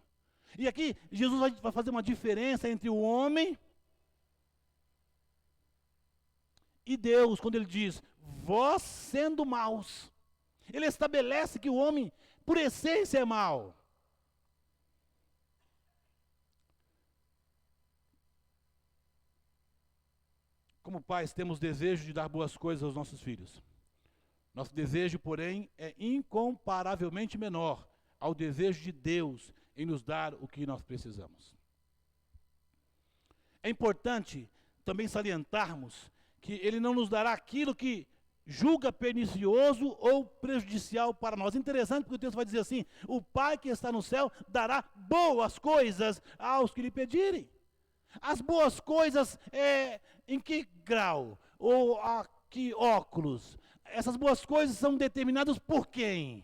B: E aqui, Jesus vai fazer uma diferença entre o homem e Deus, quando ele diz, vós sendo maus. Ele estabelece que o homem, por essência, é mau. Como pais, temos desejo de dar boas coisas aos nossos filhos. Nosso desejo, porém, é incomparavelmente menor ao desejo de Deus em nos dar o que nós precisamos. É importante também salientarmos que Ele não nos dará aquilo que julga pernicioso ou prejudicial para nós. Interessante porque o texto vai dizer assim, o Pai que está no céu dará boas coisas aos que lhe pedirem. As boas coisas, em que grau? Ou a que óculos? Essas boas coisas são determinadas por quem?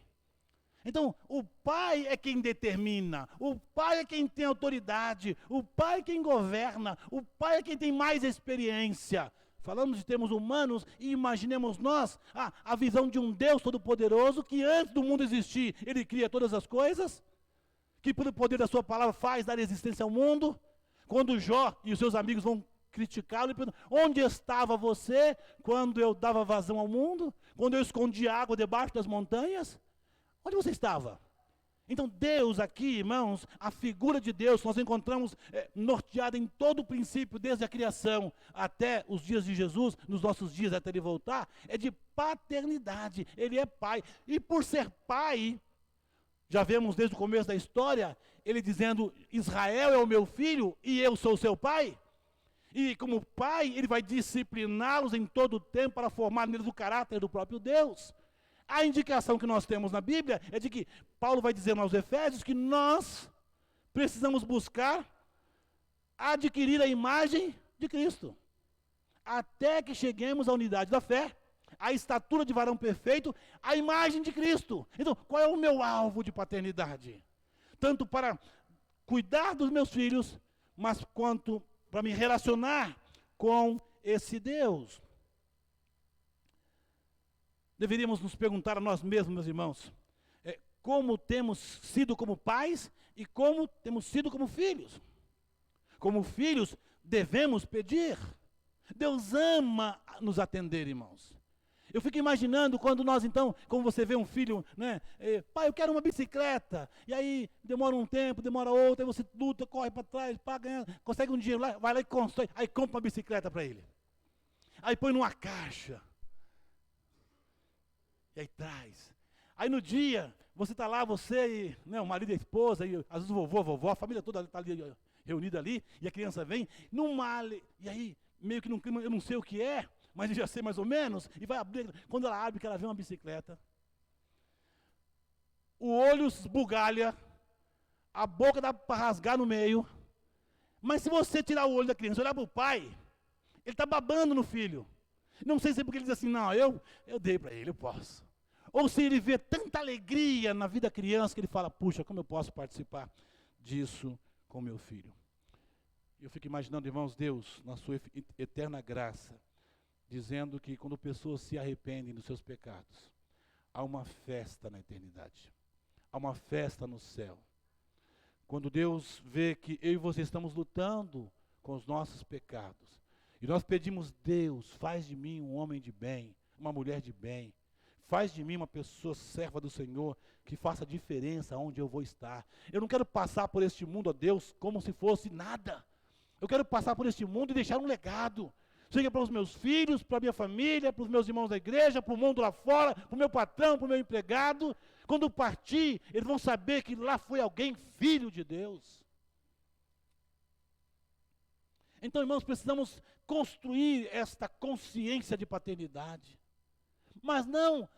B: Então, o Pai é quem determina, o Pai é quem tem autoridade, o Pai é quem governa, o Pai é quem tem mais experiência. Falamos de termos humanos e imaginemos nós a visão de um Deus todo-poderoso que antes do mundo existir, Ele cria todas as coisas, que pelo poder da sua palavra faz dar existência ao mundo. Quando Jó e os seus amigos vão criticá-lo, ele pergunta, onde estava você quando eu dava vazão ao mundo? Quando eu escondia água debaixo das montanhas? Onde você estava? Então Deus aqui, irmãos, a figura de Deus, nós encontramos norteada em todo o princípio, desde a criação até os dias de Jesus, nos nossos dias até Ele voltar, é de paternidade. Ele é Pai. E por ser Pai, Já vemos desde o começo da história, ele dizendo, Israel é o meu filho e eu sou o seu pai. E como pai, ele vai discipliná-los em todo o tempo para formar neles o caráter do próprio Deus. A indicação que nós temos na Bíblia é de que Paulo vai dizer aos Efésios que nós precisamos buscar adquirir a imagem de Cristo, até que cheguemos à unidade da fé, à estatura de varão perfeito, à imagem de Cristo. Então, qual é o meu alvo de paternidade? Tanto para cuidar dos meus filhos, mas quanto para me relacionar com esse Deus. Deveríamos nos perguntar a nós mesmos, meus irmãos, como temos sido como pais e como temos sido como filhos. Como filhos, devemos pedir. Deus ama nos atender, irmãos. Eu fico imaginando quando nós então, como você vê um filho, né? Pai, eu quero uma bicicleta. E aí demora um tempo, demora outro, aí você luta, corre para trás, paga, consegue um dinheiro lá, vai lá e constrói, aí compra uma bicicleta para ele. Aí põe numa caixa. E aí traz. Aí no dia, você está lá, você e o marido e a esposa, e às vezes o vovô, a vovó, a família toda está ali, reunida ali, e a criança vem, e aí, meio que eu não sei o que é, mas eu já sei mais ou menos, e vai abrir, quando ela abre, que ela vê uma bicicleta, o olho esbugalha, a boca dá para rasgar no meio, mas se você tirar o olho da criança e olhar para o pai, ele está babando no filho. Não sei se é porque ele diz assim, não, eu dei para ele, eu posso. Ou se ele vê tanta alegria na vida da criança que ele fala, puxa, como eu posso participar disso com meu filho? Eu fico imaginando, irmãos, Deus, na sua eterna graça, dizendo que quando pessoas se arrependem dos seus pecados, há uma festa na eternidade, há uma festa no céu. Quando Deus vê que eu e você estamos lutando com os nossos pecados, e nós pedimos, Deus, faz de mim um homem de bem, uma mulher de bem, faz de mim uma pessoa serva do Senhor, que faça diferença onde eu vou estar. Eu não quero passar por este mundo, ó Deus, como se fosse nada. Eu quero passar por este mundo e deixar um legado. Seja para os meus filhos, para a minha família, para os meus irmãos da igreja, para o mundo lá fora, para o meu patrão, para o meu empregado. Quando eu partir, eles vão saber que lá foi alguém filho de Deus. Então, irmãos, precisamos construir esta consciência de paternidade. Mas não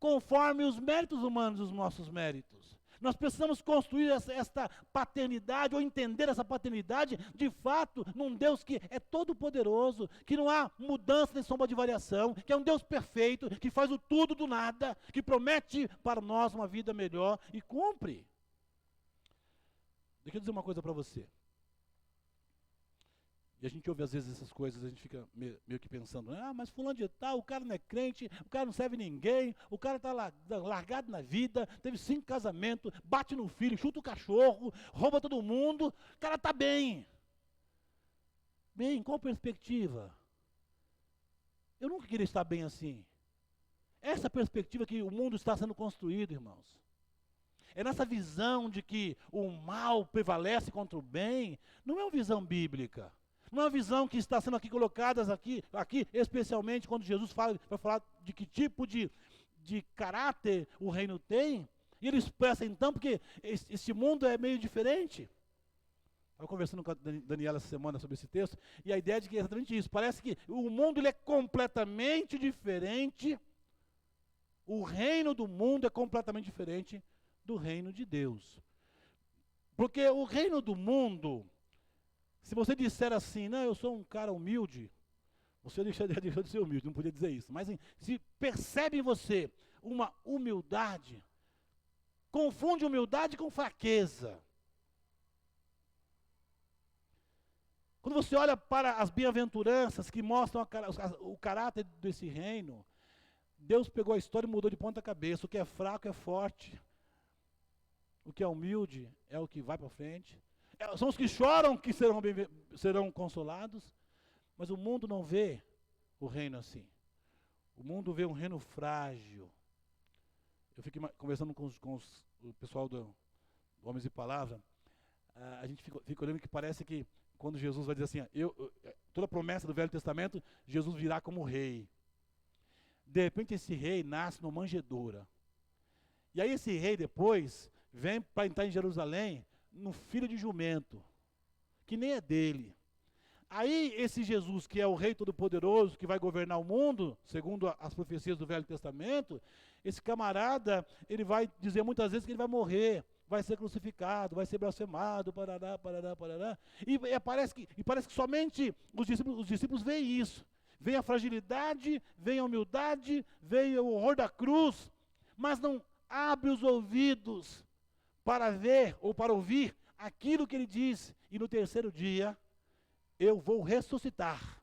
B: conforme os méritos humanos, os nossos méritos. Nós precisamos construir esta paternidade, ou entender essa paternidade, de fato, num Deus que é todo poderoso, que não há mudança nem sombra de variação, que é um Deus perfeito, que faz o tudo do nada, que promete para nós uma vida melhor e cumpre. Deixa eu dizer uma coisa para você. E a gente ouve às vezes essas coisas, a gente fica meio que pensando, mas fulano de tal, o cara não é crente, o cara não serve ninguém, o cara está largado na vida, teve 5 casamentos, bate no filho, chuta o cachorro, rouba todo mundo, o cara está bem. Bem, qual perspectiva? Eu nunca queria estar bem assim. Essa perspectiva que o mundo está sendo construído, irmãos. É nessa visão de que o mal prevalece contra o bem, não é uma visão bíblica. Não é uma visão que está sendo aqui colocadas aqui especialmente quando Jesus vai falar de que tipo de caráter o reino tem. E ele expressa então, porque esse mundo é meio diferente. Estava conversando com a Daniela essa semana sobre esse texto, e a ideia de que é exatamente isso. Parece que o mundo ele é completamente diferente, o reino do mundo é completamente diferente do reino de Deus. Porque o reino do mundo, se você disser assim, não, eu sou um cara humilde, você deixou de ser humilde, não podia dizer isso. Mas se percebe em você uma humildade, confunde humildade com fraqueza. Quando você olha para as bem-aventuranças que mostram o caráter desse reino, Deus pegou a história e mudou de ponta cabeça. O que é fraco é forte. O que é humilde é o que vai para frente. São os que choram que serão consolados. Mas o mundo não vê o reino assim. O mundo vê um reino frágil. Eu fiquei conversando com o pessoal do Homens e Palavra. A gente fica olhando que parece que quando Jesus vai dizer assim, toda a promessa do Velho Testamento, Jesus virá como rei. De repente esse rei nasce numa manjedoura. E aí esse rei depois vem para entrar em Jerusalém no filho de jumento, que nem é dele. Aí esse Jesus, que é o Rei Todo-Poderoso, que vai governar o mundo, segundo as profecias do Velho Testamento, esse camarada, ele vai dizer muitas vezes que ele vai morrer, vai ser crucificado, vai ser blasfemado, parará, parará, parará. E parece que somente os discípulos veem isso. Vem a fragilidade, vem a humildade, vem o horror da cruz, mas não abre os ouvidos para ver ou para ouvir aquilo que ele diz. E no terceiro dia, eu vou ressuscitar.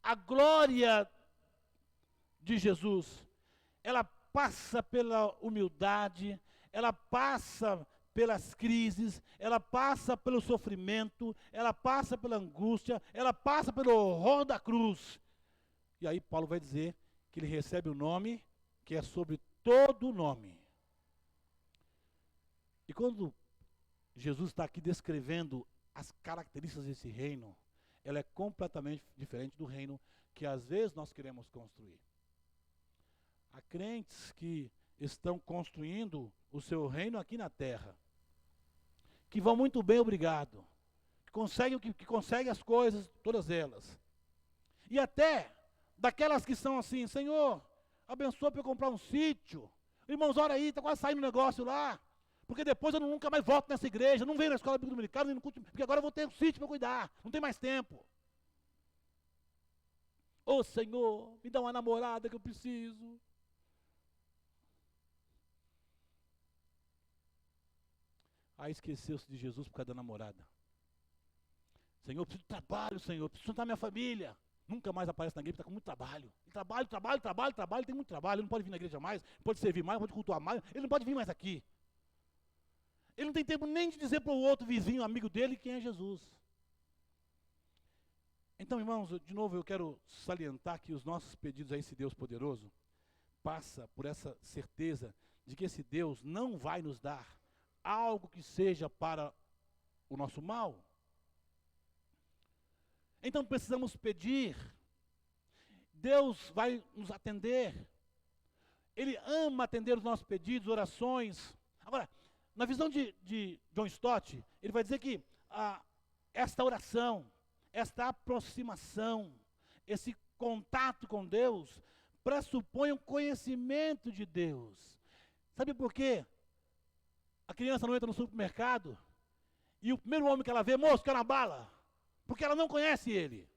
B: A glória de Jesus, ela passa pela humildade, ela passa pelas crises, ela passa pelo sofrimento, ela passa pela angústia, ela passa pelo horror da cruz. E aí Paulo vai dizer que ele recebe o nome que é sobre todo nome. E quando Jesus está aqui descrevendo as características desse reino, ela é completamente diferente do reino que às vezes nós queremos construir. Há crentes que estão construindo o seu reino aqui na terra, que vão muito bem, obrigado, que conseguem as coisas, todas elas. E até daquelas que são assim, Senhor, abençoa para eu comprar um sítio. Irmãos, olha aí, está quase saindo um negócio lá. Porque depois eu nunca mais volto nessa igreja, não venho na escola bíblica dominicana, nem no culto, porque agora eu vou ter um sítio para cuidar, não tem mais tempo. Ô Senhor, me dá uma namorada que eu preciso. Aí esqueceu-se de Jesus por causa da namorada. Senhor, eu preciso de trabalho, Senhor, eu preciso juntar minha família. Nunca mais aparece na igreja, está com muito trabalho. Trabalho, tem muito trabalho, ele não pode vir na igreja mais, não pode servir mais, não pode cultuar mais, ele não pode vir mais aqui. Ele não tem tempo nem de dizer para o outro vizinho, amigo dele, quem é Jesus. Então, irmãos, de novo eu quero salientar que os nossos pedidos a esse Deus poderoso passa por essa certeza de que esse Deus não vai nos dar algo que seja para o nosso mal. Então precisamos pedir. Deus vai nos atender. Ele ama atender os nossos pedidos, orações. Agora, na visão de John Stott, ele vai dizer que esta oração, esta aproximação, esse contato com Deus, pressupõe um conhecimento de Deus. Sabe por quê? A criança não entra no supermercado e o primeiro homem que ela vê, moço, quer uma bala, porque ela não conhece ele.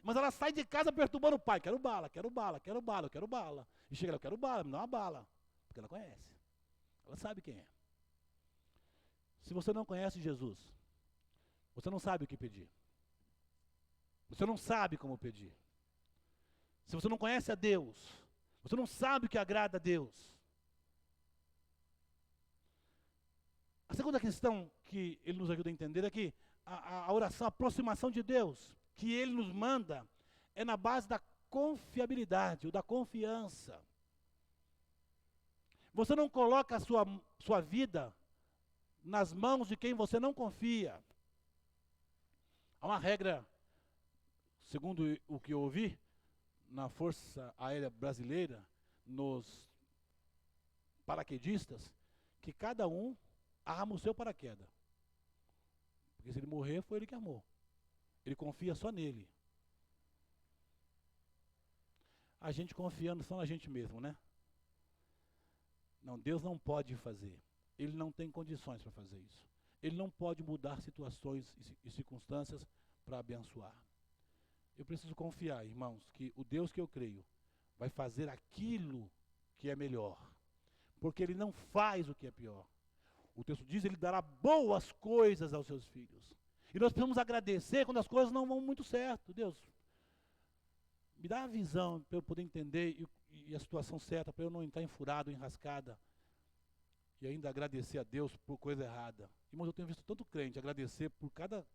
B: Mas ela sai de casa perturbando o pai, quero bala, quero bala, quero bala, eu quero bala. E chega lá, eu quero bala, me dá uma bala, porque ela conhece. Ela sabe quem é. Se você não conhece Jesus, você não sabe o que pedir. Você não sabe como pedir. Se você não conhece a Deus, você não sabe o que agrada a Deus. A segunda questão que ele nos ajuda a entender é que a oração, a aproximação de Deus, que ele nos manda, é na base da confiabilidade, ou da confiança. Você não coloca a sua vida nas mãos de quem você não confia. Há uma regra, segundo o que eu ouvi, na Força Aérea Brasileira, nos paraquedistas, que cada um arma o seu paraquedas. Porque se ele morrer, foi ele que armou. Ele confia só nele. A gente confiando só na gente mesmo, né? Não, Deus não pode fazer. Ele não tem condições para fazer isso. Ele não pode mudar situações e circunstâncias para abençoar. Eu preciso confiar, irmãos, que o Deus que eu creio vai fazer aquilo que é melhor. Porque ele não faz o que é pior. O texto diz, ele dará boas coisas aos seus filhos. E nós precisamos agradecer quando as coisas não vão muito certo. Deus, me dá a visão para eu poder entender e a situação certa, para eu não entrar enfurado, enrascada. E ainda agradecer a Deus por coisa errada. Irmãos, eu tenho visto tanto crente agradecer por cada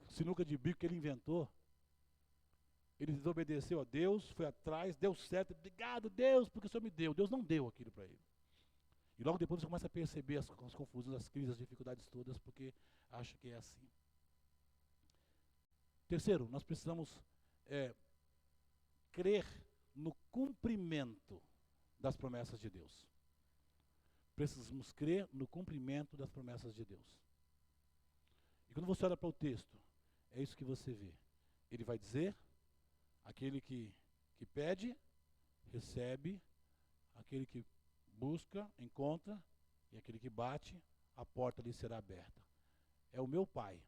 B: sinuca de bico que ele inventou. Ele desobedeceu a Deus, foi atrás, deu certo. Obrigado, Deus, porque o Senhor me deu. Deus não deu aquilo para ele. E logo depois você começa a perceber as confusões, as crises, as dificuldades todas, porque acha que é assim. Terceiro, nós precisamos crer no cumprimento das promessas de Deus. precisamos crer no cumprimento das promessas de Deus. E quando você olha para o texto, é isso que você vê. Ele vai dizer, aquele que pede, recebe, aquele que busca, encontra, e aquele que bate, a porta lhe será aberta. É o meu pai,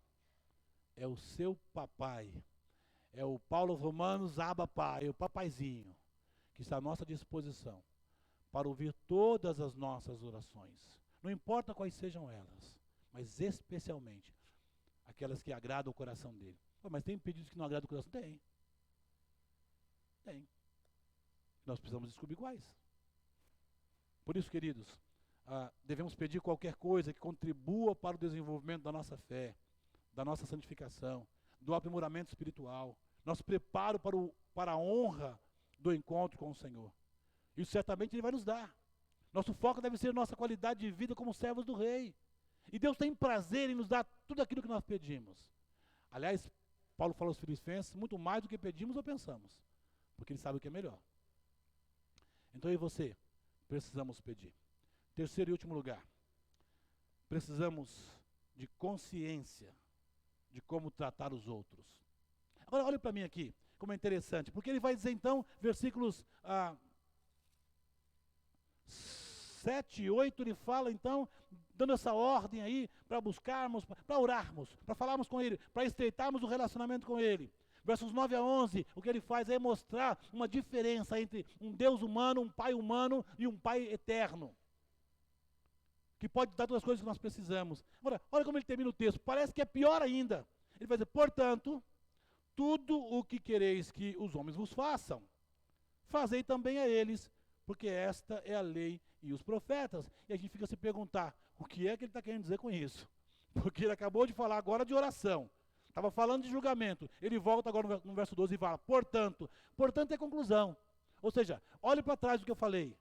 B: é o seu papai, é o Paulo Romanos Abba Pai, é o papaizinho, que está à nossa disposição para ouvir todas as nossas orações. Não importa quais sejam elas, mas especialmente aquelas que agradam o coração dele. Mas tem pedidos que não agradam o coração? Tem. Nós precisamos descobrir quais. Por isso, queridos, devemos pedir qualquer coisa que contribua para o desenvolvimento da nossa fé, da nossa santificação, do aprimoramento espiritual, nosso preparo para a honra do encontro com o Senhor. Isso certamente Ele vai nos dar. Nosso foco deve ser nossa qualidade de vida como servos do Rei. E Deus tem prazer em nos dar tudo aquilo que nós pedimos. Aliás, Paulo fala aos Filipenses, muito mais do que pedimos ou pensamos, porque Ele sabe o que é melhor. Então eu e você precisamos pedir. Terceiro e último lugar, precisamos de consciência de como tratar os outros. Agora olhe para mim aqui, como é interessante, porque ele vai dizer então, versículos 7 e 8, ele fala então, dando essa ordem aí, para buscarmos, para orarmos, para falarmos com ele, para estreitarmos o relacionamento com ele. Versos 9 a 11, o que ele faz é mostrar uma diferença entre um Deus humano, um Pai humano e um Pai eterno, que pode dar todas as coisas que nós precisamos. Agora, olha como ele termina o texto, parece que é pior ainda. Ele vai dizer, portanto, tudo o que quereis que os homens vos façam, fazei também a eles, porque esta é a lei e os profetas. E a gente fica a se perguntar, o que é que ele está querendo dizer com isso? Porque ele acabou de falar agora de oração, estava falando de julgamento, ele volta agora no verso 12 e fala, portanto é conclusão. Ou seja, olhe para trás do que eu falei.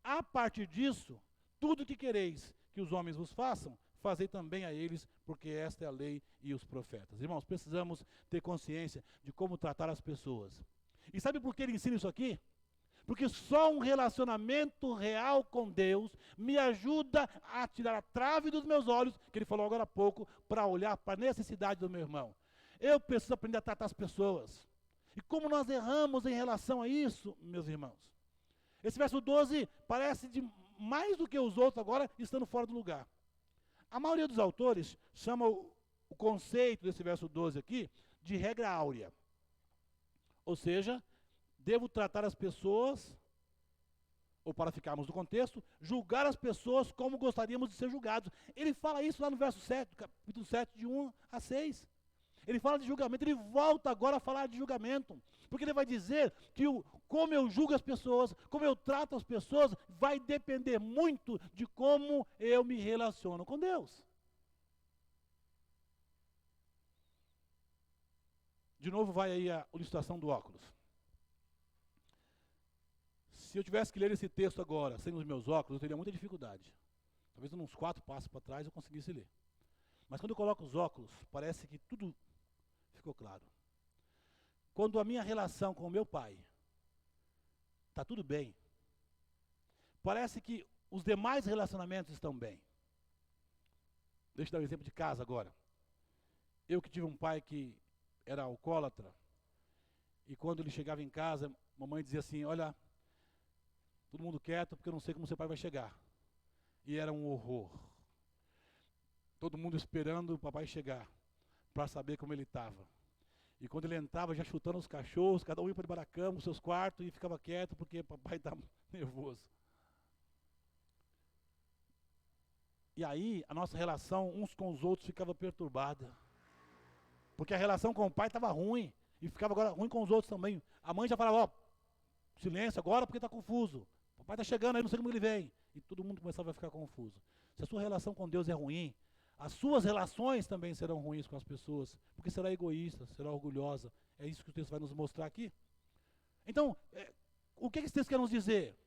B: A partir disso, tudo que quereis que os homens vos façam, fazei também a eles, porque esta é a lei e os profetas. Irmãos, precisamos ter consciência de como tratar as pessoas. E sabe por que ele ensina isso aqui? Porque só um relacionamento real com Deus me ajuda a tirar a trave dos meus olhos, que ele falou agora há pouco, para olhar para a necessidade do meu irmão. Eu preciso aprender a tratar as pessoas. E como nós erramos em relação a isso, meus irmãos? Esse verso 12 parece de mais do que os outros agora, estando fora do lugar. A maioria dos autores chama o conceito desse verso 12 aqui de regra áurea. Ou seja, devo tratar as pessoas, ou para ficarmos no contexto, julgar as pessoas como gostaríamos de ser julgados. Ele fala isso lá no verso 7, capítulo 7, de 1 a 6. Ele fala de julgamento, ele volta agora a falar de julgamento, porque ele vai dizer que como eu julgo as pessoas, como eu trato as pessoas, vai depender muito de como eu me relaciono com Deus. De novo vai aí a ilustração do óculos. Se eu tivesse que ler esse texto agora, sem os meus óculos, eu teria muita dificuldade. Talvez uns 4 passos para trás eu conseguisse ler. Mas quando eu coloco os óculos, parece que tudo ficou claro. Quando a minha relação com o meu pai está tudo bem, parece que os demais relacionamentos estão bem. Deixa eu dar um exemplo de casa agora. Eu que tive um pai que era alcoólatra, e quando ele chegava em casa, mamãe dizia assim, olha, todo mundo quieto, porque eu não sei como seu pai vai chegar. E era um horror. Todo mundo esperando o papai chegar, para saber como ele estava. E quando ele entrava, já chutando os cachorros, cada um ia para debaixo da cama, os seus quartos, e ficava quieto, porque o papai estava nervoso. E aí, a nossa relação uns com os outros ficava perturbada. Porque a relação com o pai estava ruim, e ficava agora ruim com os outros também. A mãe já falava, ó, silêncio agora, porque está confuso. O papai está chegando aí, não sei como ele vem. E todo mundo começava a ficar confuso. Se a sua relação com Deus é ruim, as suas relações também serão ruins com as pessoas, porque será egoísta, será orgulhosa. É isso que o texto vai nos mostrar aqui. Então, o que esse texto quer nos dizer?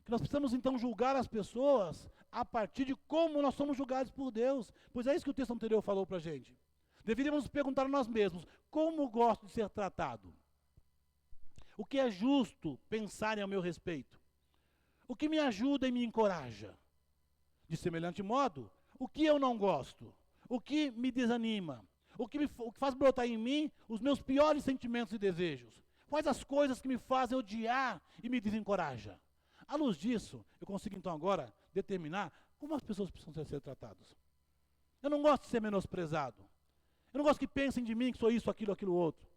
B: Que nós precisamos então julgar as pessoas a partir de como nós somos julgados por Deus. Pois é isso que o texto anterior falou para a gente. Deveríamos perguntar a nós mesmos, como gosto de ser tratado? O que é justo pensarem ao meu respeito? O que me ajuda e me encoraja? De semelhante modo, o que eu não gosto, o que me desanima, o que faz brotar em mim os meus piores sentimentos e desejos, quais as coisas que me fazem odiar e me desencoraja. À luz disso, eu consigo então agora determinar como as pessoas precisam ser tratadas. Eu não gosto de ser menosprezado. Eu não gosto que pensem de mim que sou isso, aquilo outro.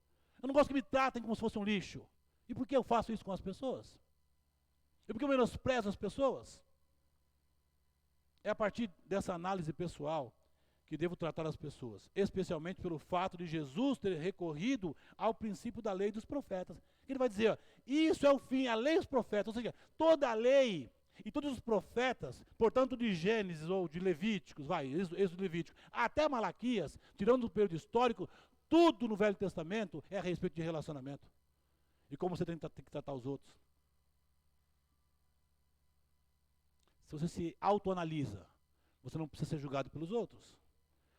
B: Eu não gosto que me tratem como se fosse um lixo. E por que eu faço isso com as pessoas? E por que eu menosprezo as pessoas? É a partir dessa análise pessoal que devo tratar as pessoas, especialmente pelo fato de Jesus ter recorrido ao princípio da lei e dos profetas. Ele vai dizer, ó, isso é o fim, a lei e os profetas, ou seja, toda a lei e todos os profetas, portanto de Gênesis ou de Levíticos, Êxodo Levítico, até Malaquias, tirando do período histórico, tudo no Velho Testamento é a respeito de relacionamento. E como você tem que tratar os outros. Se você se autoanalisa, você não precisa ser julgado pelos outros.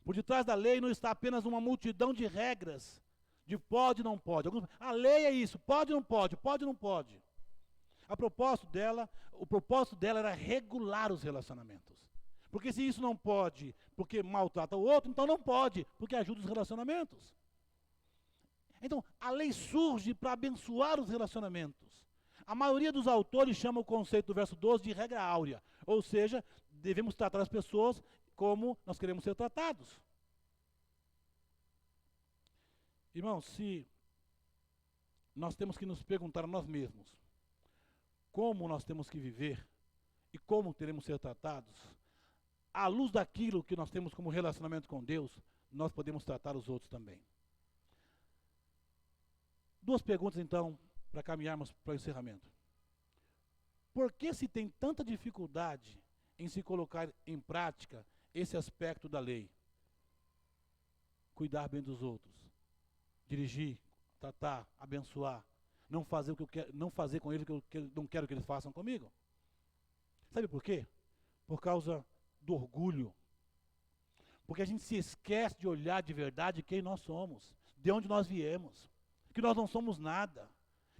B: Por detrás da lei não está apenas uma multidão de regras, de pode e não pode. A lei é isso, pode e não pode, pode e não pode. O propósito dela era regular os relacionamentos. Porque se isso não pode, porque maltrata o outro, então não pode, porque ajuda os relacionamentos. Então, a lei surge para abençoar os relacionamentos. A maioria dos autores chama o conceito do verso 12 de regra áurea, ou seja, devemos tratar as pessoas como nós queremos ser tratados. Irmãos, se nós temos que nos perguntar a nós mesmos como nós temos que viver e como teremos que ser tratados, à luz daquilo que nós temos como relacionamento com Deus, nós podemos tratar os outros também. Duas perguntas, então, para caminharmos para o encerramento. Por que se tem tanta dificuldade em se colocar em prática esse aspecto da lei? Cuidar bem dos outros, dirigir, tratar, abençoar, não fazer o que eu quero, não fazer com eles o que eu não quero que eles façam comigo. Sabe por quê? Por causa do orgulho. Porque a gente se esquece de olhar de verdade quem nós somos, de onde nós viemos, que nós não somos nada,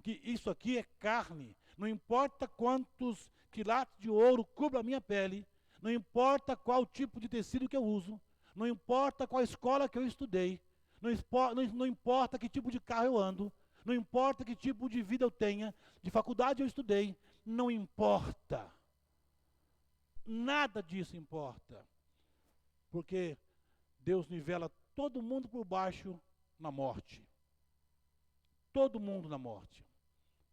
B: que isso aqui é carne, não importa quantos quilates de ouro cubra a minha pele, não importa qual tipo de tecido que eu uso, não importa qual escola que eu estudei, não importa que tipo de carro eu ando, não importa que tipo de vida eu tenha, de faculdade eu estudei, não importa. Nada disso importa. Porque Deus nivela todo mundo por baixo na morte. Todo mundo na morte.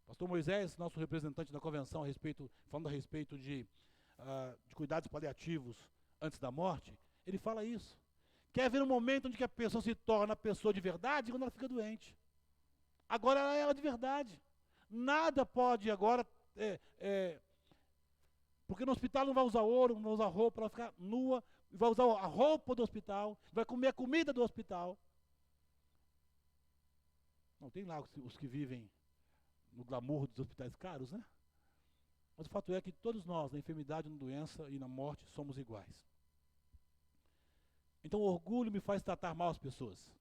B: Pastor Moisés, nosso representante da convenção, falando a respeito de cuidados paliativos antes da morte, ele fala isso. Quer ver um momento onde que a pessoa se torna pessoa de verdade? Quando ela fica doente. Agora ela é ela de verdade. Nada pode agora... porque no hospital não vai usar ouro, não vai usar roupa, ela vai ficar nua, vai usar a roupa do hospital, vai comer a comida do hospital. Não, tem lá os que vivem no glamour dos hospitais caros, né? Mas o fato é que todos nós, na enfermidade, na doença e na morte, somos iguais. Então o orgulho me faz tratar mal as pessoas.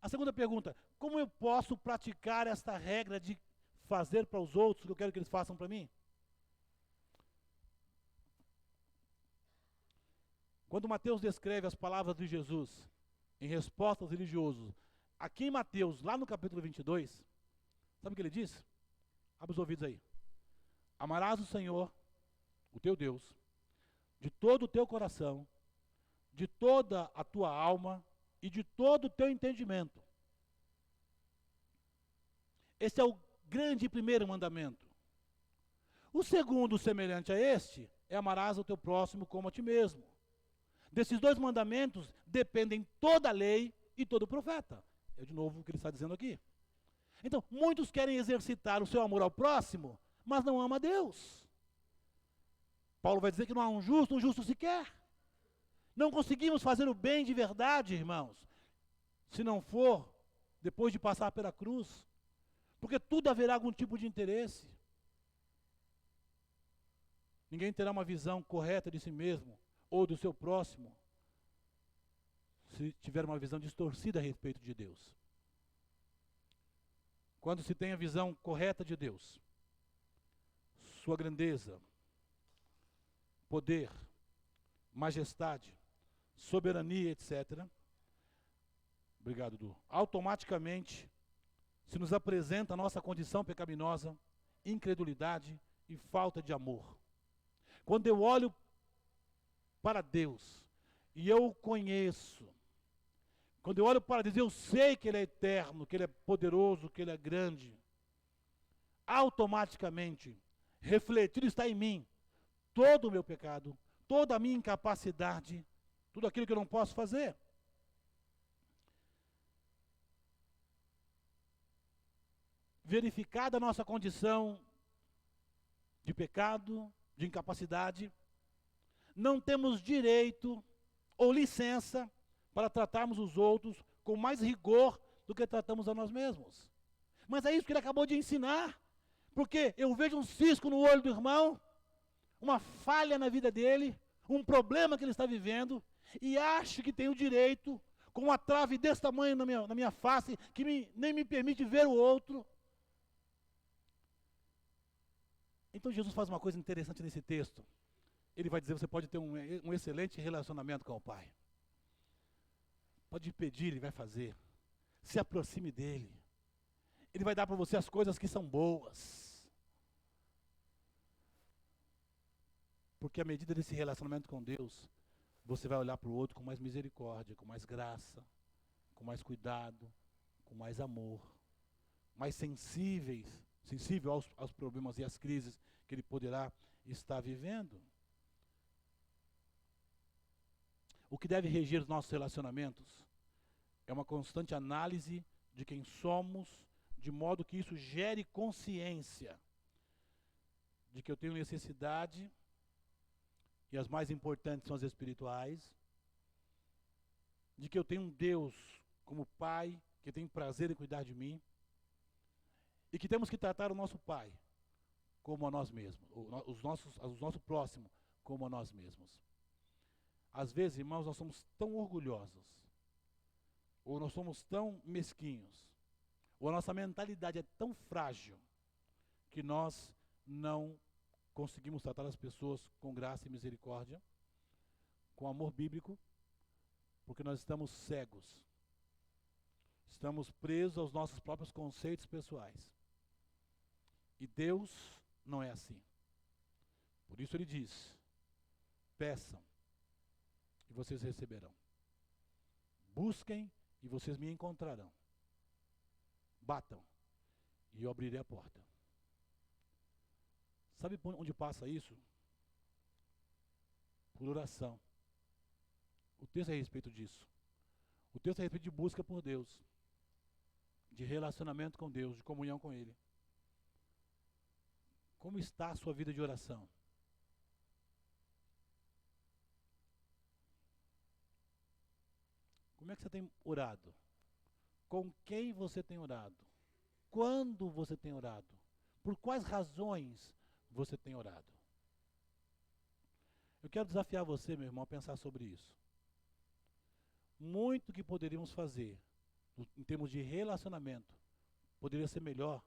B: A segunda pergunta, como eu posso praticar esta regra de fazer para os outros o que eu quero que eles façam para mim? Quando Mateus descreve as palavras de Jesus em resposta aos religiosos, aqui em Mateus, lá no capítulo 22, sabe o que ele diz? Abre os ouvidos aí. Amarás o Senhor, o teu Deus, de todo o teu coração, de toda a tua alma e de todo o teu entendimento. Esse é o grande primeiro mandamento. O segundo, semelhante a este, é amarás o teu próximo como a ti mesmo. Desses dois mandamentos dependem toda a lei e todo o profeta. É de novo o que ele está dizendo aqui. Então, muitos querem exercitar o seu amor ao próximo, mas não amam a Deus. Paulo vai dizer que não há um justo sequer. Não conseguimos fazer o bem de verdade, irmãos, se não for depois de passar pela cruz. Porque tudo haverá algum tipo de interesse. Ninguém terá uma visão correta de si mesmo ou do seu próximo se tiver uma visão distorcida a respeito de Deus. Quando se tem a visão correta de Deus, sua grandeza, poder, majestade, soberania, etc. Obrigado, Du. Automaticamente se nos apresenta a nossa condição pecaminosa, incredulidade e falta de amor. Quando eu olho para Deus e eu o conheço, quando eu olho para Deus, eu sei que Ele é eterno, que Ele é poderoso, que Ele é grande. Automaticamente, refletido está em mim todo o meu pecado, toda a minha incapacidade, tudo aquilo que eu não posso fazer. Verificada a nossa condição de pecado, de incapacidade, não temos direito ou licença para tratarmos os outros com mais rigor do que tratamos a nós mesmos. Mas é isso que ele acabou de ensinar. Porque eu vejo um cisco no olho do irmão, uma falha na vida dele, um problema que ele está vivendo, e acho que tenho direito, com uma trave desse tamanho na minha face, que nem me permite ver o outro. Então Jesus faz uma coisa interessante nesse texto. Ele vai dizer, você pode ter um excelente relacionamento com o Pai. Pode pedir, Ele vai fazer. Se aproxime dEle. Ele vai dar para você as coisas que são boas. Porque à medida desse relacionamento com Deus, você vai olhar para o outro com mais misericórdia, com mais graça, com mais cuidado, com mais amor, mais sensível aos problemas e às crises que ele poderá estar vivendo. O que deve reger os nossos relacionamentos é uma constante análise de quem somos, de modo que isso gere consciência de que eu tenho necessidade, e as mais importantes são as espirituais, de que eu tenho um Deus como Pai, que tem prazer em cuidar de mim, e que temos que tratar o nosso Pai como a nós mesmos, o nosso próximo como a nós mesmos. Às vezes, irmãos, nós somos tão orgulhosos, ou nós somos tão mesquinhos, ou a nossa mentalidade é tão frágil, que nós não conseguimos tratar as pessoas com graça e misericórdia, com amor bíblico, porque nós estamos cegos. Estamos presos aos nossos próprios conceitos pessoais. E Deus não é assim. Por isso ele diz, peçam e vocês receberão. Busquem e vocês me encontrarão. Batam e eu abrirei a porta. Sabe por onde passa isso? Por oração. O texto é a respeito disso. O texto é a respeito de busca por Deus, de relacionamento com Deus, de comunhão com Ele. Como está a sua vida de oração? Como é que você tem orado? Com quem você tem orado? Quando você tem orado? Por quais razões você tem orado? Eu quero desafiar você, meu irmão, a pensar sobre isso. Muito que poderíamos fazer em termos de relacionamento poderia ser melhor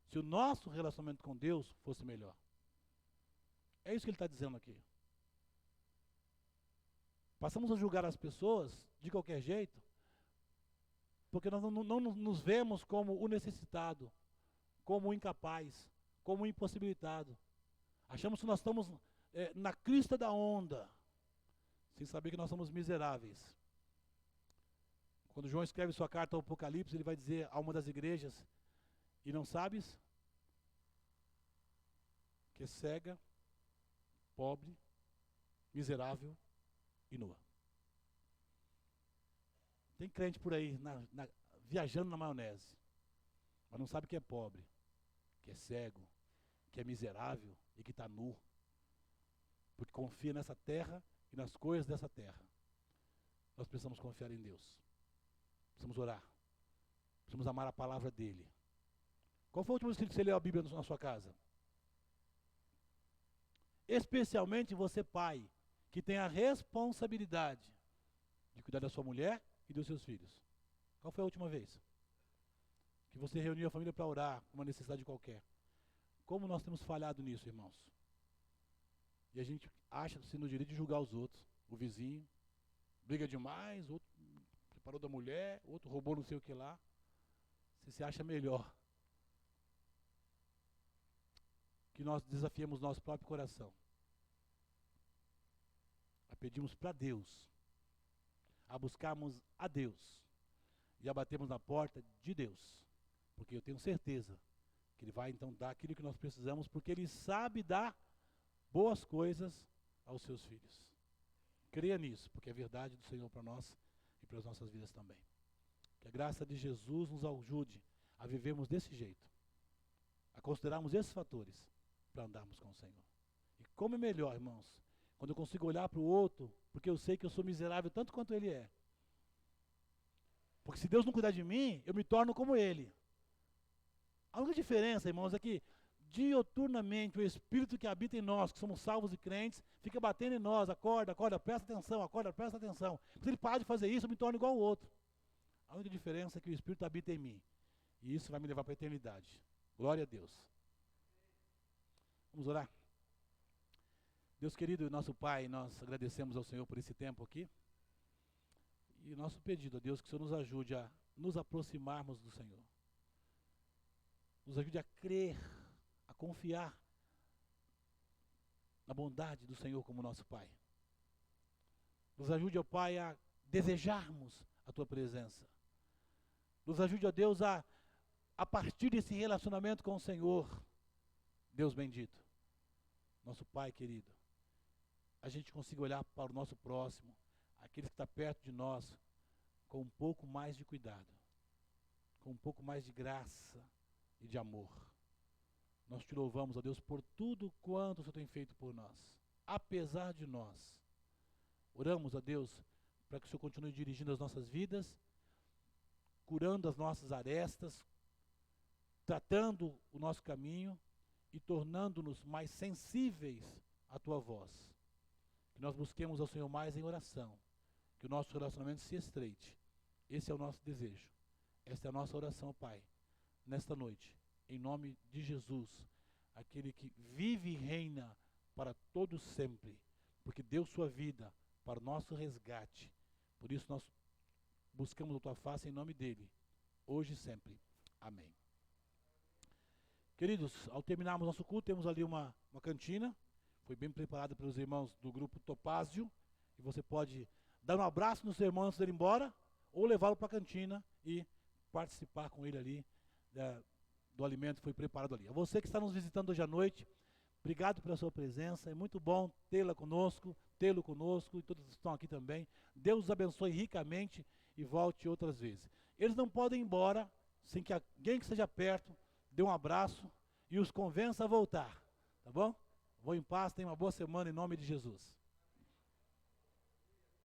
B: se o nosso relacionamento com Deus fosse melhor. É isso que ele está dizendo aqui. Passamos a julgar as pessoas de qualquer jeito, porque nós não nos vemos como o necessitado, como o incapaz, como o impossibilitado. Achamos que nós estamos na crista da onda, sem saber que nós somos miseráveis. Quando João escreve sua carta ao Apocalipse, ele vai dizer a uma das igrejas, e não sabes que é cega, pobre, miserável e nua. Tem crente por aí viajando na maionese, mas não sabe que é pobre, que é cego, que é miserável e que está nu, porque confia nessa terra e nas coisas dessa terra. Nós precisamos confiar em Deus, precisamos orar, precisamos amar a palavra dEle. Qual foi o último escrito que você leu a Bíblia na sua casa? Especialmente você, pai, que tem a responsabilidade de cuidar da sua mulher e dos seus filhos. Qual foi a última vez que você reuniu a família para orar com uma necessidade qualquer? Como nós temos falhado nisso, irmãos? E a gente acha-se no direito de julgar os outros. O vizinho briga demais, outro separou da mulher, outro roubou não sei o que lá. Você se acha melhor. Que nós desafiemos nosso próprio coração. A pedirmos para Deus. A buscarmos a Deus. E a batermos na porta de Deus. Porque eu tenho certeza que Ele vai então dar aquilo que nós precisamos, porque Ele sabe dar boas coisas aos seus filhos. Creia nisso, porque é verdade do Senhor para nós e para as nossas vidas também. Que a graça de Jesus nos ajude a vivermos desse jeito, a considerarmos esses fatores para andarmos com o Senhor. E como é melhor, irmãos, quando eu consigo olhar para o outro, porque eu sei que eu sou miserável tanto quanto ele é. Porque se Deus não cuidar de mim, eu me torno como ele. A única diferença, irmãos, é que dioturnamente o Espírito que habita em nós, que somos salvos e crentes, fica batendo em nós, acorda, presta atenção, acorda, presta atenção. Se ele parar de fazer isso, eu me torno igual ao outro. A única diferença é que o Espírito habita em mim. E isso vai me levar para a eternidade. Glória a Deus. Vamos orar? Deus querido, nosso Pai, nós agradecemos ao Senhor por esse tempo aqui. E nosso pedido a Deus que o Senhor nos ajude a nos aproximarmos do Senhor. Nos ajude a crer, a confiar na bondade do Senhor como nosso Pai. Nos ajude, ó Pai, a desejarmos a Tua presença. Nos ajude, ó Deus, a partir desse relacionamento com o Senhor, Deus bendito, nosso Pai querido, a gente consiga olhar para o nosso próximo, aquele que está perto de nós, com um pouco mais de cuidado, com um pouco mais de graça e de amor. Nós te louvamos, ó Deus, por tudo quanto o Senhor tem feito por nós, apesar de nós. Oramos, ó Deus, para que o Senhor continue dirigindo as nossas vidas, curando as nossas arestas, tratando o nosso caminho e tornando-nos mais sensíveis à Tua voz. Que nós busquemos ao Senhor mais em oração, que o nosso relacionamento se estreite. Esse é o nosso desejo. Esta é a nossa oração, Pai, nesta noite, em nome de Jesus, aquele que vive e reina para todos sempre, porque deu sua vida para o nosso resgate. Por isso nós buscamos a Tua face em nome dEle, hoje e sempre. Amém. Queridos, ao terminarmos nosso culto, temos ali uma cantina, foi bem preparada pelos irmãos do grupo Topázio, e você pode dar um abraço nos irmãos antes de ir embora, ou levá-lo para a cantina e participar com ele ali do alimento que foi preparado ali. A você que está nos visitando hoje à noite, obrigado pela sua presença, é muito bom tê-lo conosco, e todos que estão aqui também. Deus os abençoe ricamente e volte outras vezes. Eles não podem ir embora sem que alguém que esteja perto dê um abraço e os convença a voltar, tá bom? Vou em paz, tenha uma boa semana em nome de Jesus.